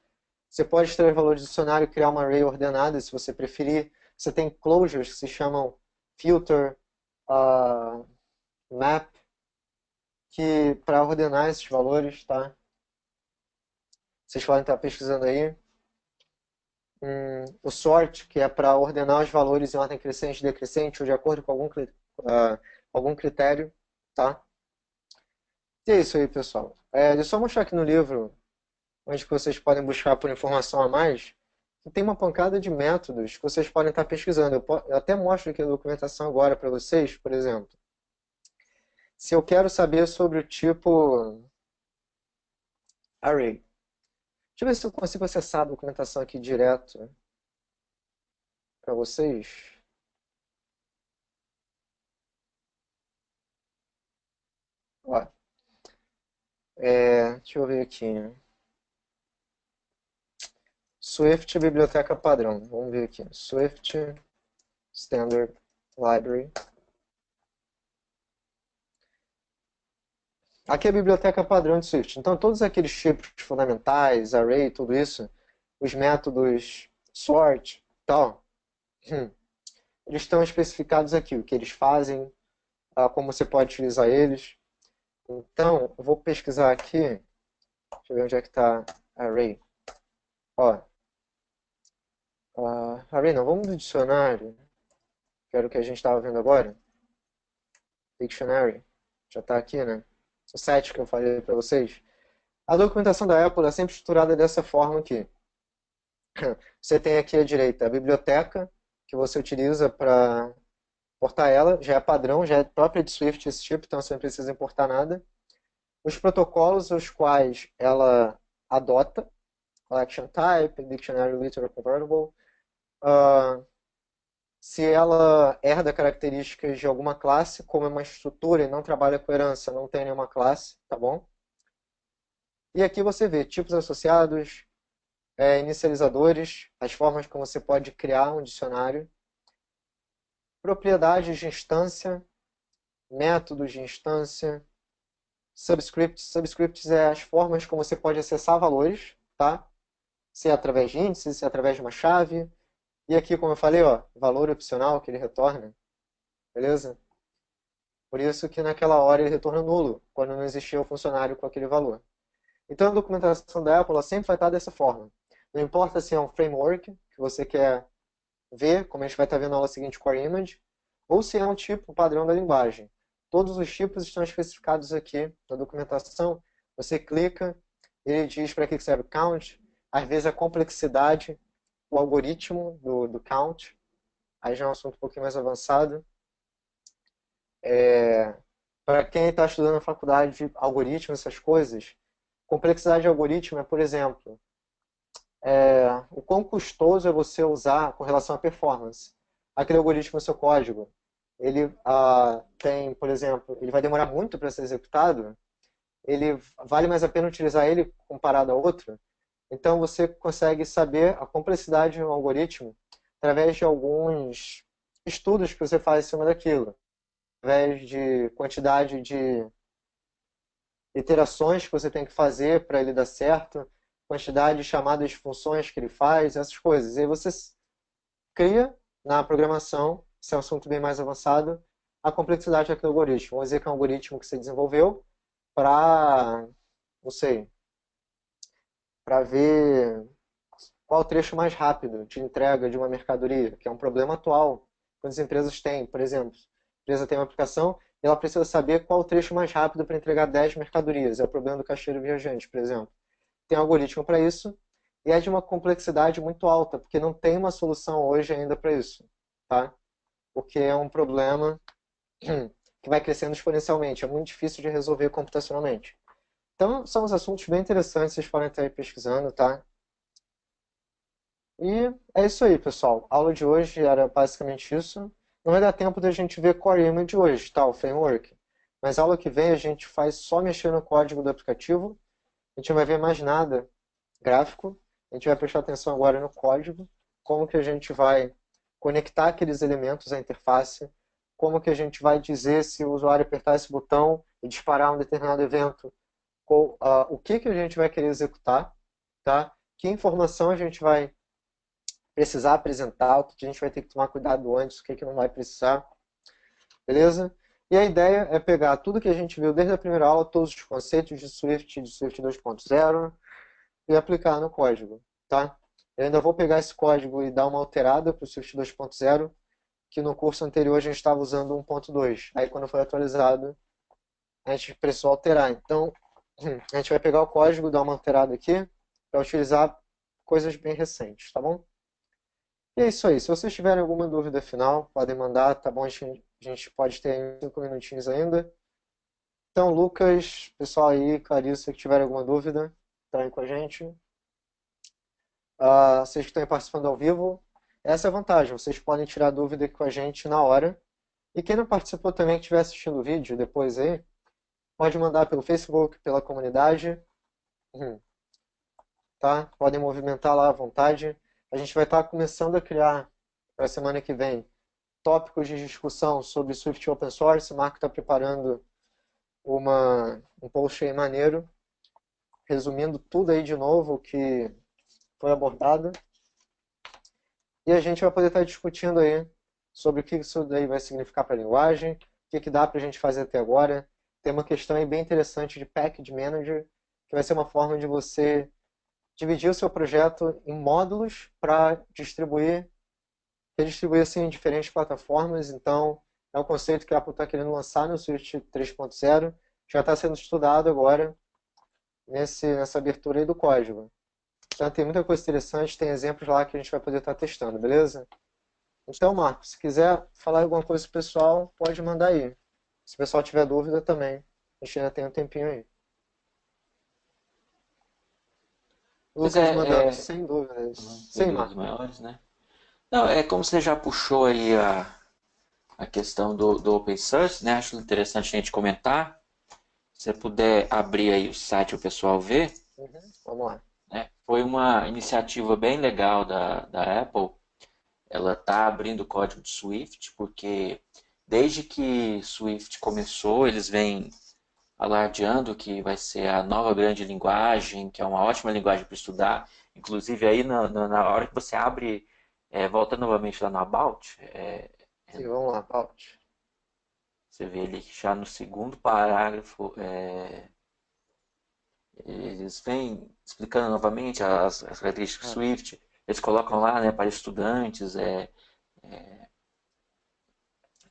Você pode extrair valor de dicionário e criar uma array ordenada, se você preferir. Você tem closures que se chamam filter, map, que para ordenar esses valores, tá? Vocês podem estar pesquisando aí. O sort, que é para ordenar os valores em ordem crescente e decrescente, ou de acordo com algum critério, tá? E é isso aí, pessoal. Deixa eu só mostrar aqui no livro, onde vocês podem buscar por informação a mais, que tem uma pancada de métodos que vocês podem estar pesquisando. Eu até mostro aqui a documentação agora para vocês, por exemplo. Se eu quero saber sobre o tipo array. Deixa eu ver se eu consigo acessar a documentação aqui direto para vocês. Ó, deixa eu ver aqui. Swift biblioteca padrão. Vamos ver aqui. Swift Standard Library. Aqui é a biblioteca padrão de Swift. Então, todos aqueles tipos fundamentais, array, tudo isso, os métodos sort e tal, eles estão especificados aqui, o que eles fazem, como você pode utilizar eles. Então, eu vou pesquisar aqui, deixa eu ver onde é que está array. Ó, Arena, vamos do dicionário, que era o que a gente estava vendo agora. Dictionary, já está aqui, né? O site que eu falei para vocês. A documentação da Apple é sempre estruturada dessa forma aqui. Você tem aqui à direita a biblioteca, que você utiliza para importar ela, já é padrão, já é própria de Swift esse tipo, então você não precisa importar nada. Os protocolos os quais ela adota, collection type, dictionary literal convertible. Uh, Se ela herda características de alguma classe, como é uma estrutura e não trabalha com herança, não tem nenhuma classe, tá bom? E aqui você vê tipos associados, inicializadores, as formas como você pode criar um dicionário, propriedades de instância, métodos de instância, subscripts. Subscripts é as formas como você pode acessar valores, tá? Se é através de índices, se é através de uma chave. E aqui, como eu falei, ó, valor opcional que ele retorna, beleza? Por isso que naquela hora ele retorna nulo, quando não existia o funcionário com aquele valor. Então a documentação da Apple sempre vai estar dessa forma. Não importa se é um framework que você quer ver, como a gente vai estar vendo na aula seguinte, Core Image, ou se é um tipo padrão da linguagem. Todos os tipos estão especificados aqui na documentação. Você clica, ele diz para que serve count, às vezes a complexidade, o algoritmo do count, aí já é um assunto um pouquinho mais avançado. Para quem está estudando na faculdade de algoritmo, essas coisas, complexidade de algoritmo é, por exemplo, o quão custoso é você usar com relação à performance. Aquele algoritmo no seu código, ele tem, por exemplo, ele vai demorar muito para ser executado, ele vale mais a pena utilizar ele comparado a outro. Então você consegue saber a complexidade de um algoritmo através de alguns estudos que você faz em cima daquilo, através de quantidade de iterações que você tem que fazer para ele dar certo, quantidade de chamadas de funções que ele faz, essas coisas. E aí você cria na programação, esse é um assunto bem mais avançado, a complexidade daquele algoritmo. Vamos dizer que é um algoritmo que você desenvolveu para, não sei, para ver qual o trecho mais rápido de entrega de uma mercadoria, que é um problema atual que as empresas têm. Por exemplo, a empresa tem uma aplicação e ela precisa saber qual o trecho mais rápido para entregar 10 mercadorias. É o problema do caixeiro viajante, por exemplo. Tem um algoritmo para isso e é de uma complexidade muito alta, porque não tem uma solução hoje ainda para isso, tá? Porque é um problema que vai crescendo exponencialmente, é muito difícil de resolver computacionalmente. Então, são os assuntos bem interessantes, vocês podem estar aí pesquisando, tá? E é isso aí, pessoal. A aula de hoje era basicamente isso. Não vai dar tempo da gente ver Core Image hoje, tá? O framework. Mas a aula que vem a gente faz só mexer no código do aplicativo. A gente não vai ver mais nada gráfico. A gente vai prestar atenção agora no código. Como que a gente vai conectar aqueles elementos à interface. Como que a gente vai dizer se o usuário apertar esse botão e disparar um determinado evento. O que que a gente vai querer executar, tá? Que informação a gente vai precisar apresentar, o que a gente vai ter que tomar cuidado antes, o que não vai precisar, beleza? E a ideia é pegar tudo que a gente viu desde a primeira aula, todos os conceitos de Swift 2.0 e aplicar no código, tá? Eu ainda vou pegar esse código e dar uma alterada para o Swift 2.0, que no curso anterior a gente estava usando 1.2. Aí quando foi atualizado, a gente precisou alterar. Então, a gente vai pegar o código, dar uma alterada aqui, para utilizar coisas bem recentes, tá bom? E é isso aí. Se vocês tiverem alguma dúvida final, podem mandar, tá bom? A gente pode ter 5 minutinhos ainda. Então, Lucas, pessoal aí, Clarissa, que tiverem alguma dúvida, estão aí com a gente. Vocês que estão aí participando ao vivo, essa é a vantagem. Vocês podem tirar dúvida aqui com a gente na hora. E quem não participou também, que estiver assistindo o vídeo depois aí, pode mandar pelo Facebook, pela comunidade. Tá? Podem movimentar lá à vontade. A gente vai estar começando a criar, para a semana que vem, tópicos de discussão sobre Swift Open Source. O Marco está preparando um post aí maneiro, resumindo tudo aí de novo o que foi abordado. E a gente vai poder estar discutindo aí sobre o que isso daí vai significar para a linguagem, o que dá para a gente fazer até agora. Tem uma questão aí bem interessante de Package Manager, que vai ser uma forma de você dividir o seu projeto em módulos para redistribuir assim, em diferentes plataformas. Então, é um conceito que a Apple está querendo lançar no Swift 3.0. Já está sendo estudado agora nessa abertura aí do código. Então, tem muita coisa interessante, tem exemplos lá que a gente vai poder estar testando, beleza? Então, Marcos, se quiser falar alguma coisa pro pessoal, pode mandar aí. Se o pessoal tiver dúvida também, a gente ainda tem um tempinho aí. Pois Lucas mandando, sem dúvidas. sem Sem dúvidas Marcos. maiores, né? Não, é como você já puxou aí a questão do open source, né? Acho interessante a gente comentar. Se você puder abrir aí o site para o pessoal ver, Vamos lá. né? Foi uma iniciativa bem legal da Apple. Ela está abrindo o código de Swift, porque desde que Swift começou, eles vêm alardeando que vai ser a nova grande linguagem, que é uma ótima linguagem para estudar. Inclusive aí na hora que você abre, volta novamente lá no About, Sim, vamos lá, Paut. você vê ali que já no segundo parágrafo eles vêm explicando novamente as características Ah, Swift. Eles colocam lá, né, para estudantes,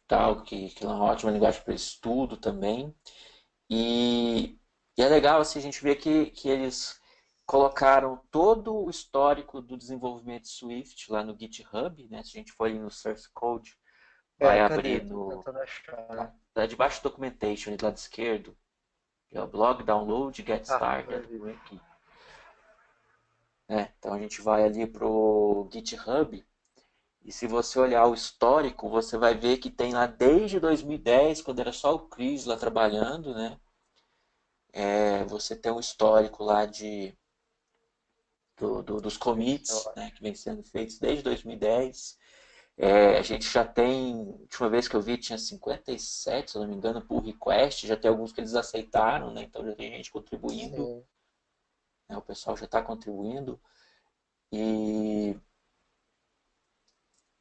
tal, que é uma ótima linguagem para estudo também. E, e é legal assim, a gente ver que eles colocaram todo o histórico do desenvolvimento Swift lá no GitHub, né? Se a gente for ali no Source Code, vai cadê? abrir Tô tentando achar. tá debaixo do Documentation, do lado esquerdo, que é o Blog Download Get Started por Maravilha. aqui. Então a gente vai ali pro GitHub e se você olhar o histórico, você vai ver que tem lá desde 2010, quando era só o Chris lá trabalhando, né? Você tem um histórico lá dos commits, né, que vem sendo feitos desde 2010. A gente já tem, a última vez que eu vi tinha 57, se eu não me engano, por request, já tem alguns que eles aceitaram, né, então já tem gente contribuindo, Sim. né, o pessoal já está contribuindo e,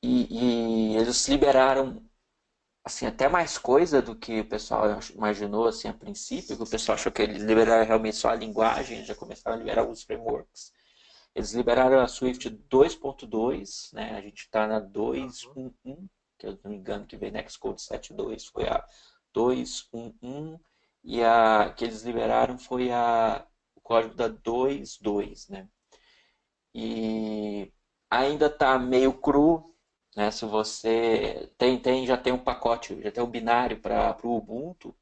e eles liberaram assim, até mais coisa do que o pessoal imaginou assim, a princípio, que o pessoal achou que eles liberaram realmente só a linguagem, já começaram a liberar alguns frameworks. Eles liberaram a Swift 2.2, né? A gente está na 2.1.1, que eu não me engano que veio na Xcode 7.2, foi a 2.1.1 e a que eles liberaram foi o código da 2.2, né? E ainda está meio cru, né? Se você já tem um pacote, já tem um binário para o Ubuntu,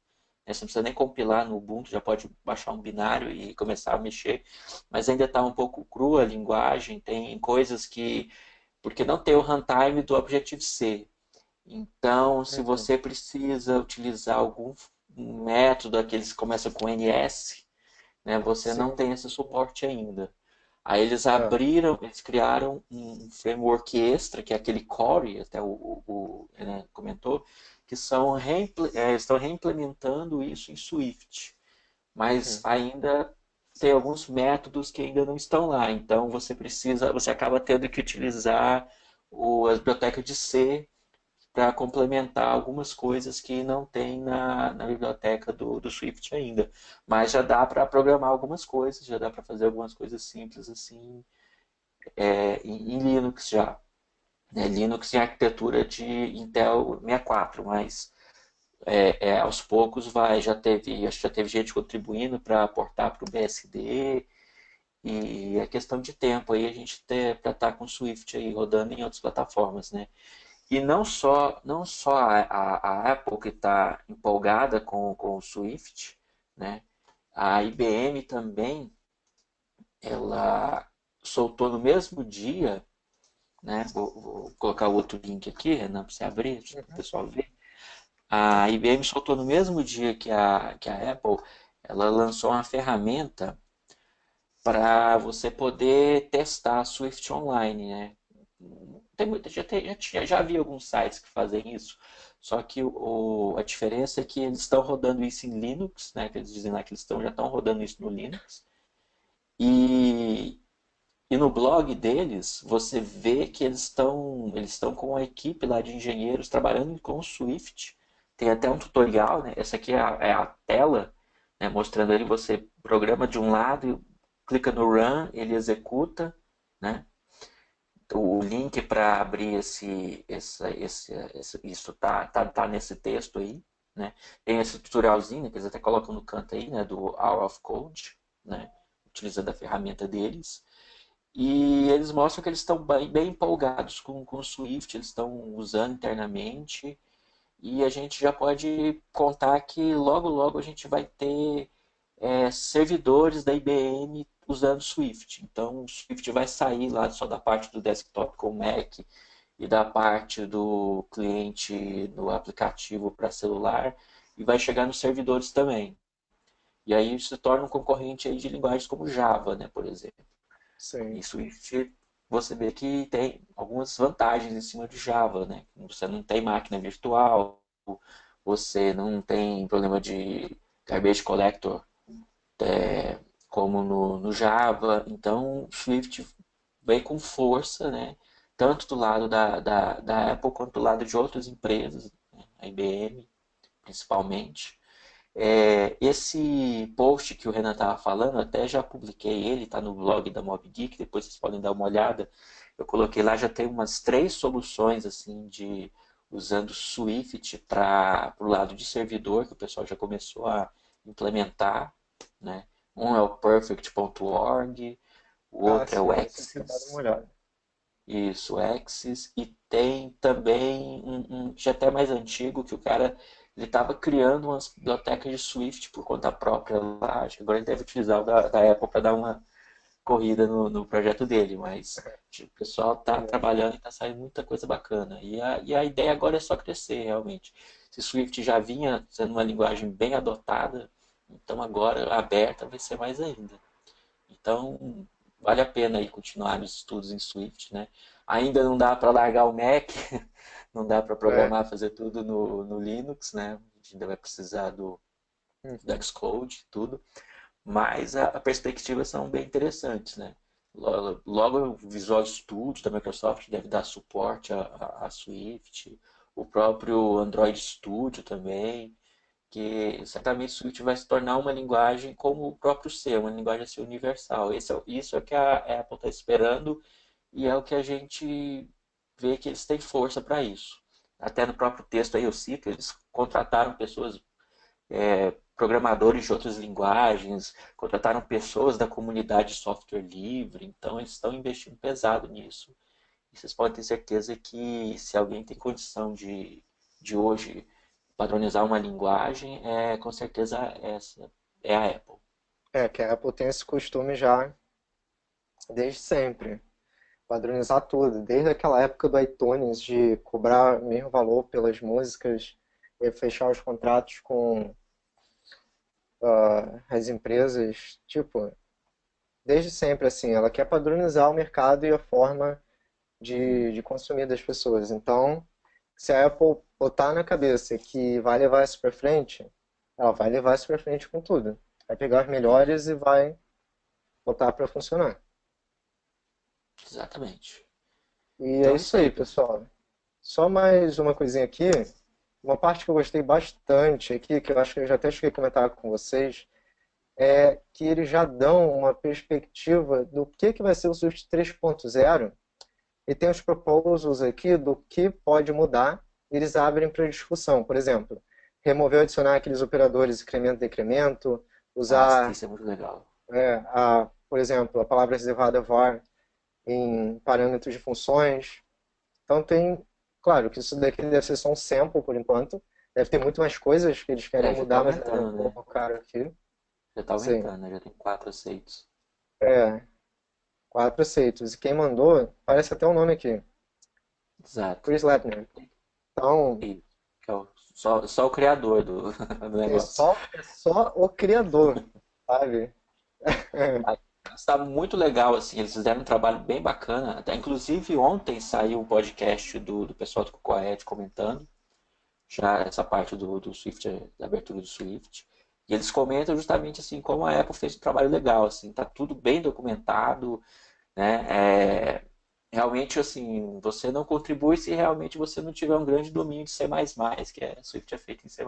né? Você não precisa nem compilar no Ubuntu, já pode baixar um binário e começar a mexer, mas ainda está um pouco crua a linguagem, tem coisas que porque não tem o runtime do Objective-C. Então, se Uhum. você precisa utilizar algum método, aqueles que começam com NS, né, você não Sim. tem esse suporte ainda. Aí É. eles criaram um framework extra, que é aquele Core, até o né, comentou, que estão reimplementando isso em Swift. Mas Uhum. ainda tem alguns métodos que ainda não estão lá. Então você acaba tendo que utilizar as bibliotecas de C para complementar algumas coisas que não tem na biblioteca do Swift ainda. Mas já dá para programar algumas coisas, já dá para fazer algumas coisas simples assim em Linux já. Né? Linux em arquitetura de Intel 64, mas aos poucos acho que já teve gente contribuindo para portar para o BSD e é questão de tempo aí a gente ter para estar com o Swift aí rodando em outras plataformas, né? E não só a Apple que está empolgada com o Swift, né? A IBM também, ela soltou no mesmo dia, né? Vou colocar o outro link aqui, Renan, para você abrir, para o Uhum. pessoal ver. A IBM soltou no mesmo dia que a Apple, ela lançou uma ferramenta para você poder testar a Swift online, né? Tem muita, já vi alguns sites que fazem isso, só que a diferença é que eles estão rodando isso em Linux, né? Que eles dizem lá que já estão rodando isso no Linux. E, e no blog deles, você vê que eles estão com uma equipe lá de engenheiros trabalhando com o Swift. Tem até um tutorial, né? Essa aqui é a tela, né? Mostrando ali você programa de um lado clica no Run, ele executa, né? O link para abrir isso tá nesse texto aí, né? Tem esse tutorialzinho que eles até colocam no canto aí, né? Do Hour of Code, né? Utilizando a ferramenta deles. E eles mostram que eles estão bem empolgados com o Swift, eles estão usando internamente. E a gente já pode contar que logo, logo a gente vai ter servidores da IBM usando Swift. Então, o Swift vai sair lá só da parte do desktop com o Mac e da parte do cliente no aplicativo para celular e vai chegar nos servidores também. E aí se torna um concorrente aí de linguagens como Java, né, por exemplo. Sim. E Swift você vê que tem algumas vantagens em cima de Java, né? Você não tem máquina virtual, você não tem problema de garbage collector como no Java. Então, Swift vem com força, né? Tanto do lado da Apple quanto do lado de outras empresas, né? A IBM principalmente. Esse post que o Renan estava falando, até já publiquei ele, está no blog da Mob Geek, depois vocês podem dar uma olhada. Eu coloquei lá, já tem umas 3 soluções assim de usando Swift para o lado de servidor, que o pessoal já começou a implementar, né? Um é o perfect.org, o Ah, outro é o sim, esse eu tinha dado uma Axis, olhada. isso, Axis, e tem também já até mais antigo, que o cara ele estava criando umas bibliotecas de Swift por conta própria lá. Acho que agora ele deve utilizar o da Apple para dar uma corrida no projeto dele, mas o pessoal está Legal. trabalhando e está saindo muita coisa bacana. E a ideia agora é só crescer, realmente. Se Swift já vinha sendo uma linguagem bem adotada, então agora aberta vai ser mais ainda. Então, vale a pena aí continuar os estudos em Swift, né? Ainda não dá para largar o Mac, não dá para É. programar, fazer tudo no Linux, né? A gente ainda vai precisar do Uhum. Xcode, e tudo, mas a perspectivas são bem interessantes, né? Logo o Visual Studio da Microsoft deve dar suporte a Swift, o próprio Android Studio também, que certamente o Swift vai se tornar uma linguagem como o próprio C, uma linguagem assim, universal. Isso é o que a Apple está esperando e é o que a gente vê que eles têm força para isso. Até no próprio texto aí eu cito, eles contrataram pessoas, programadores de outras linguagens, contrataram pessoas da comunidade de software livre, então eles estão investindo pesado nisso. E vocês podem ter certeza que se alguém tem condição de hoje padronizar uma linguagem, com certeza essa é a Apple. É, que a Apple tem esse costume já desde sempre. Padronizar tudo, desde aquela época do iTunes de cobrar o mesmo valor pelas músicas e fechar os contratos com as empresas, tipo, desde sempre assim, ela quer padronizar o mercado e a forma de consumir das pessoas. Então, se a Apple botar na cabeça que vai levar isso para frente, ela vai levar isso para frente com tudo. Vai pegar os melhores e vai botar para funcionar. Exatamente. E é Então é isso isso aí, aí, pessoal. pessoal. Só mais uma coisinha aqui. Uma parte que eu gostei bastante aqui, que eu acho que eu já até cheguei a comentar com vocês, é que eles já dão uma perspectiva do que vai ser o Swift 3.0 e tem os proposals aqui do que pode mudar, eles abrem para discussão. Por exemplo, remover ou adicionar aqueles operadores incremento e decremento, Nossa, usar, isso é muito legal. por exemplo, a palavra reservada var em parâmetros de funções. Então tem, claro, que isso daqui deve ser só um sample por enquanto. Deve ter muito mais coisas que eles querem Já está mudar, mas ainda não aumentando, né? colocaram aqui. Já está Sim, aumentando, né? Já tem 4 aceitos. é, 4 aceitos. E quem mandou, parece até o nome aqui, Exato. Chris Lepner. Então, E, que é só o criador do negócio. é só o criador, sabe? Está muito legal, assim, eles fizeram um trabalho bem bacana. Até, inclusive, ontem saiu um podcast do pessoal do Cocoed comentando já essa parte do Swift, da abertura do Swift. E eles comentam justamente assim como a Apple fez um trabalho legal, assim, tá tudo bem documentado, né? Realmente assim, você não contribui se realmente você não tiver um grande domínio de C++, que Swift é feito em C++.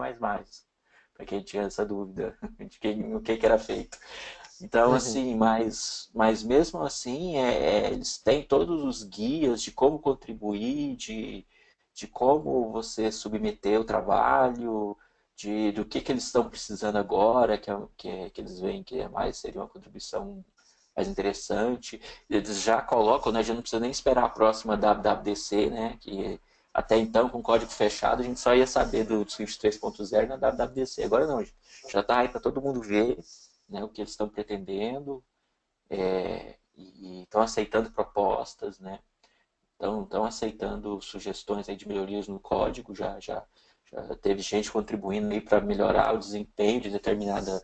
para quem tinha essa dúvida de o que era feito. Então, Uhum. assim, mas mesmo assim, eles têm todos os guias de como contribuir, de como você submeter o trabalho, do que eles estão precisando agora, que eles veem que seria uma contribuição mais interessante. Eles já colocam, né, já não precisa nem esperar a próxima WWDC, né, que até então, com código fechado, a gente só ia saber do Swift 3.0 na WWDC. Agora não, já está aí para todo mundo ver, né, o que eles estão pretendendo, e estão aceitando propostas, né, estão aceitando sugestões aí de melhorias no código, já teve gente contribuindo aí para melhorar o desempenho de determinada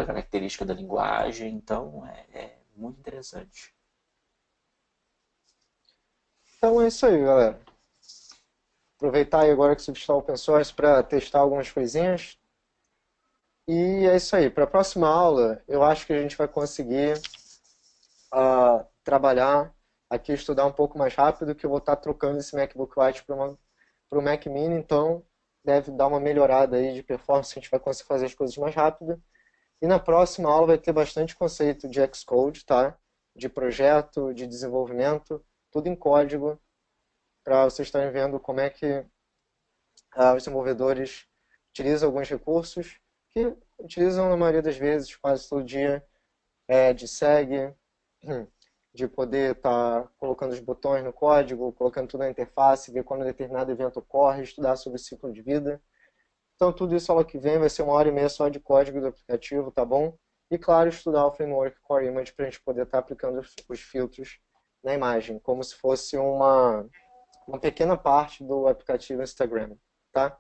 característica da linguagem, então é muito interessante. Então é isso aí, galera. Aproveitar aí agora que você está open source para testar algumas coisinhas. E é isso aí. Para a próxima aula, eu acho que a gente vai conseguir trabalhar aqui, estudar um pouco mais rápido, que eu vou estar trocando esse MacBook Lite para o Mac Mini, então deve dar uma melhorada aí de performance, a gente vai conseguir fazer as coisas mais rápido. E na próxima aula vai ter bastante conceito de Xcode, tá? De projeto, de desenvolvimento, tudo em código, para vocês estarem vendo como é que os desenvolvedores utilizam alguns recursos que utilizam na maioria das vezes, quase todo dia, de SEG, de poder estar colocando os botões no código, colocando tudo na interface, ver quando um determinado evento ocorre, estudar sobre o ciclo de vida. Então, tudo isso aula que vem vai ser 1 hora e meia só de código do aplicativo, tá bom? E, claro, estudar o framework Core Image para a gente poder estar aplicando os filtros na imagem, como se fosse uma pequena parte do aplicativo Instagram, tá?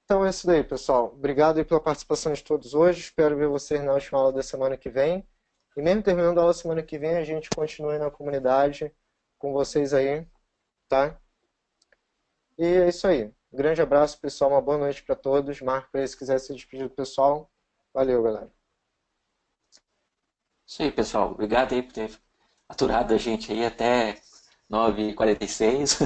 Então é isso daí, pessoal. Obrigado aí pela participação de todos hoje. Espero ver vocês na última aula da semana que vem. E mesmo terminando a aula semana que vem, a gente continua aí na comunidade com vocês aí, tá? E é isso aí. Um grande abraço, pessoal. Uma boa noite para todos. Marco aí se quiser se despedir do pessoal. Valeu, galera. Isso aí, pessoal. Obrigado aí por ter aturado a gente aí até 9h46.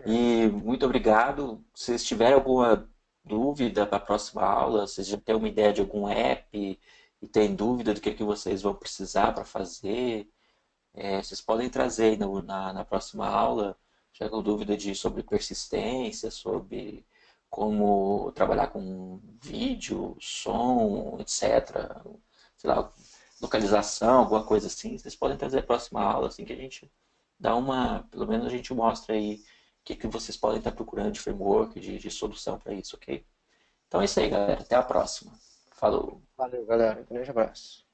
E muito obrigado. Se vocês tiverem alguma dúvida para a próxima aula, vocês já têm uma ideia de algum app e têm dúvida do que vocês vão precisar para fazer, vocês podem trazer aí na próxima aula, já com dúvida sobre persistência, sobre como trabalhar com vídeo, som, etc. Sei lá, localização, alguma coisa assim, vocês podem trazer a próxima aula, assim que a gente pelo menos a gente mostra aí que vocês podem estar procurando de framework, de solução para isso, ok? Então é isso aí, galera. Até a próxima. Falou! Valeu, galera. Um grande abraço.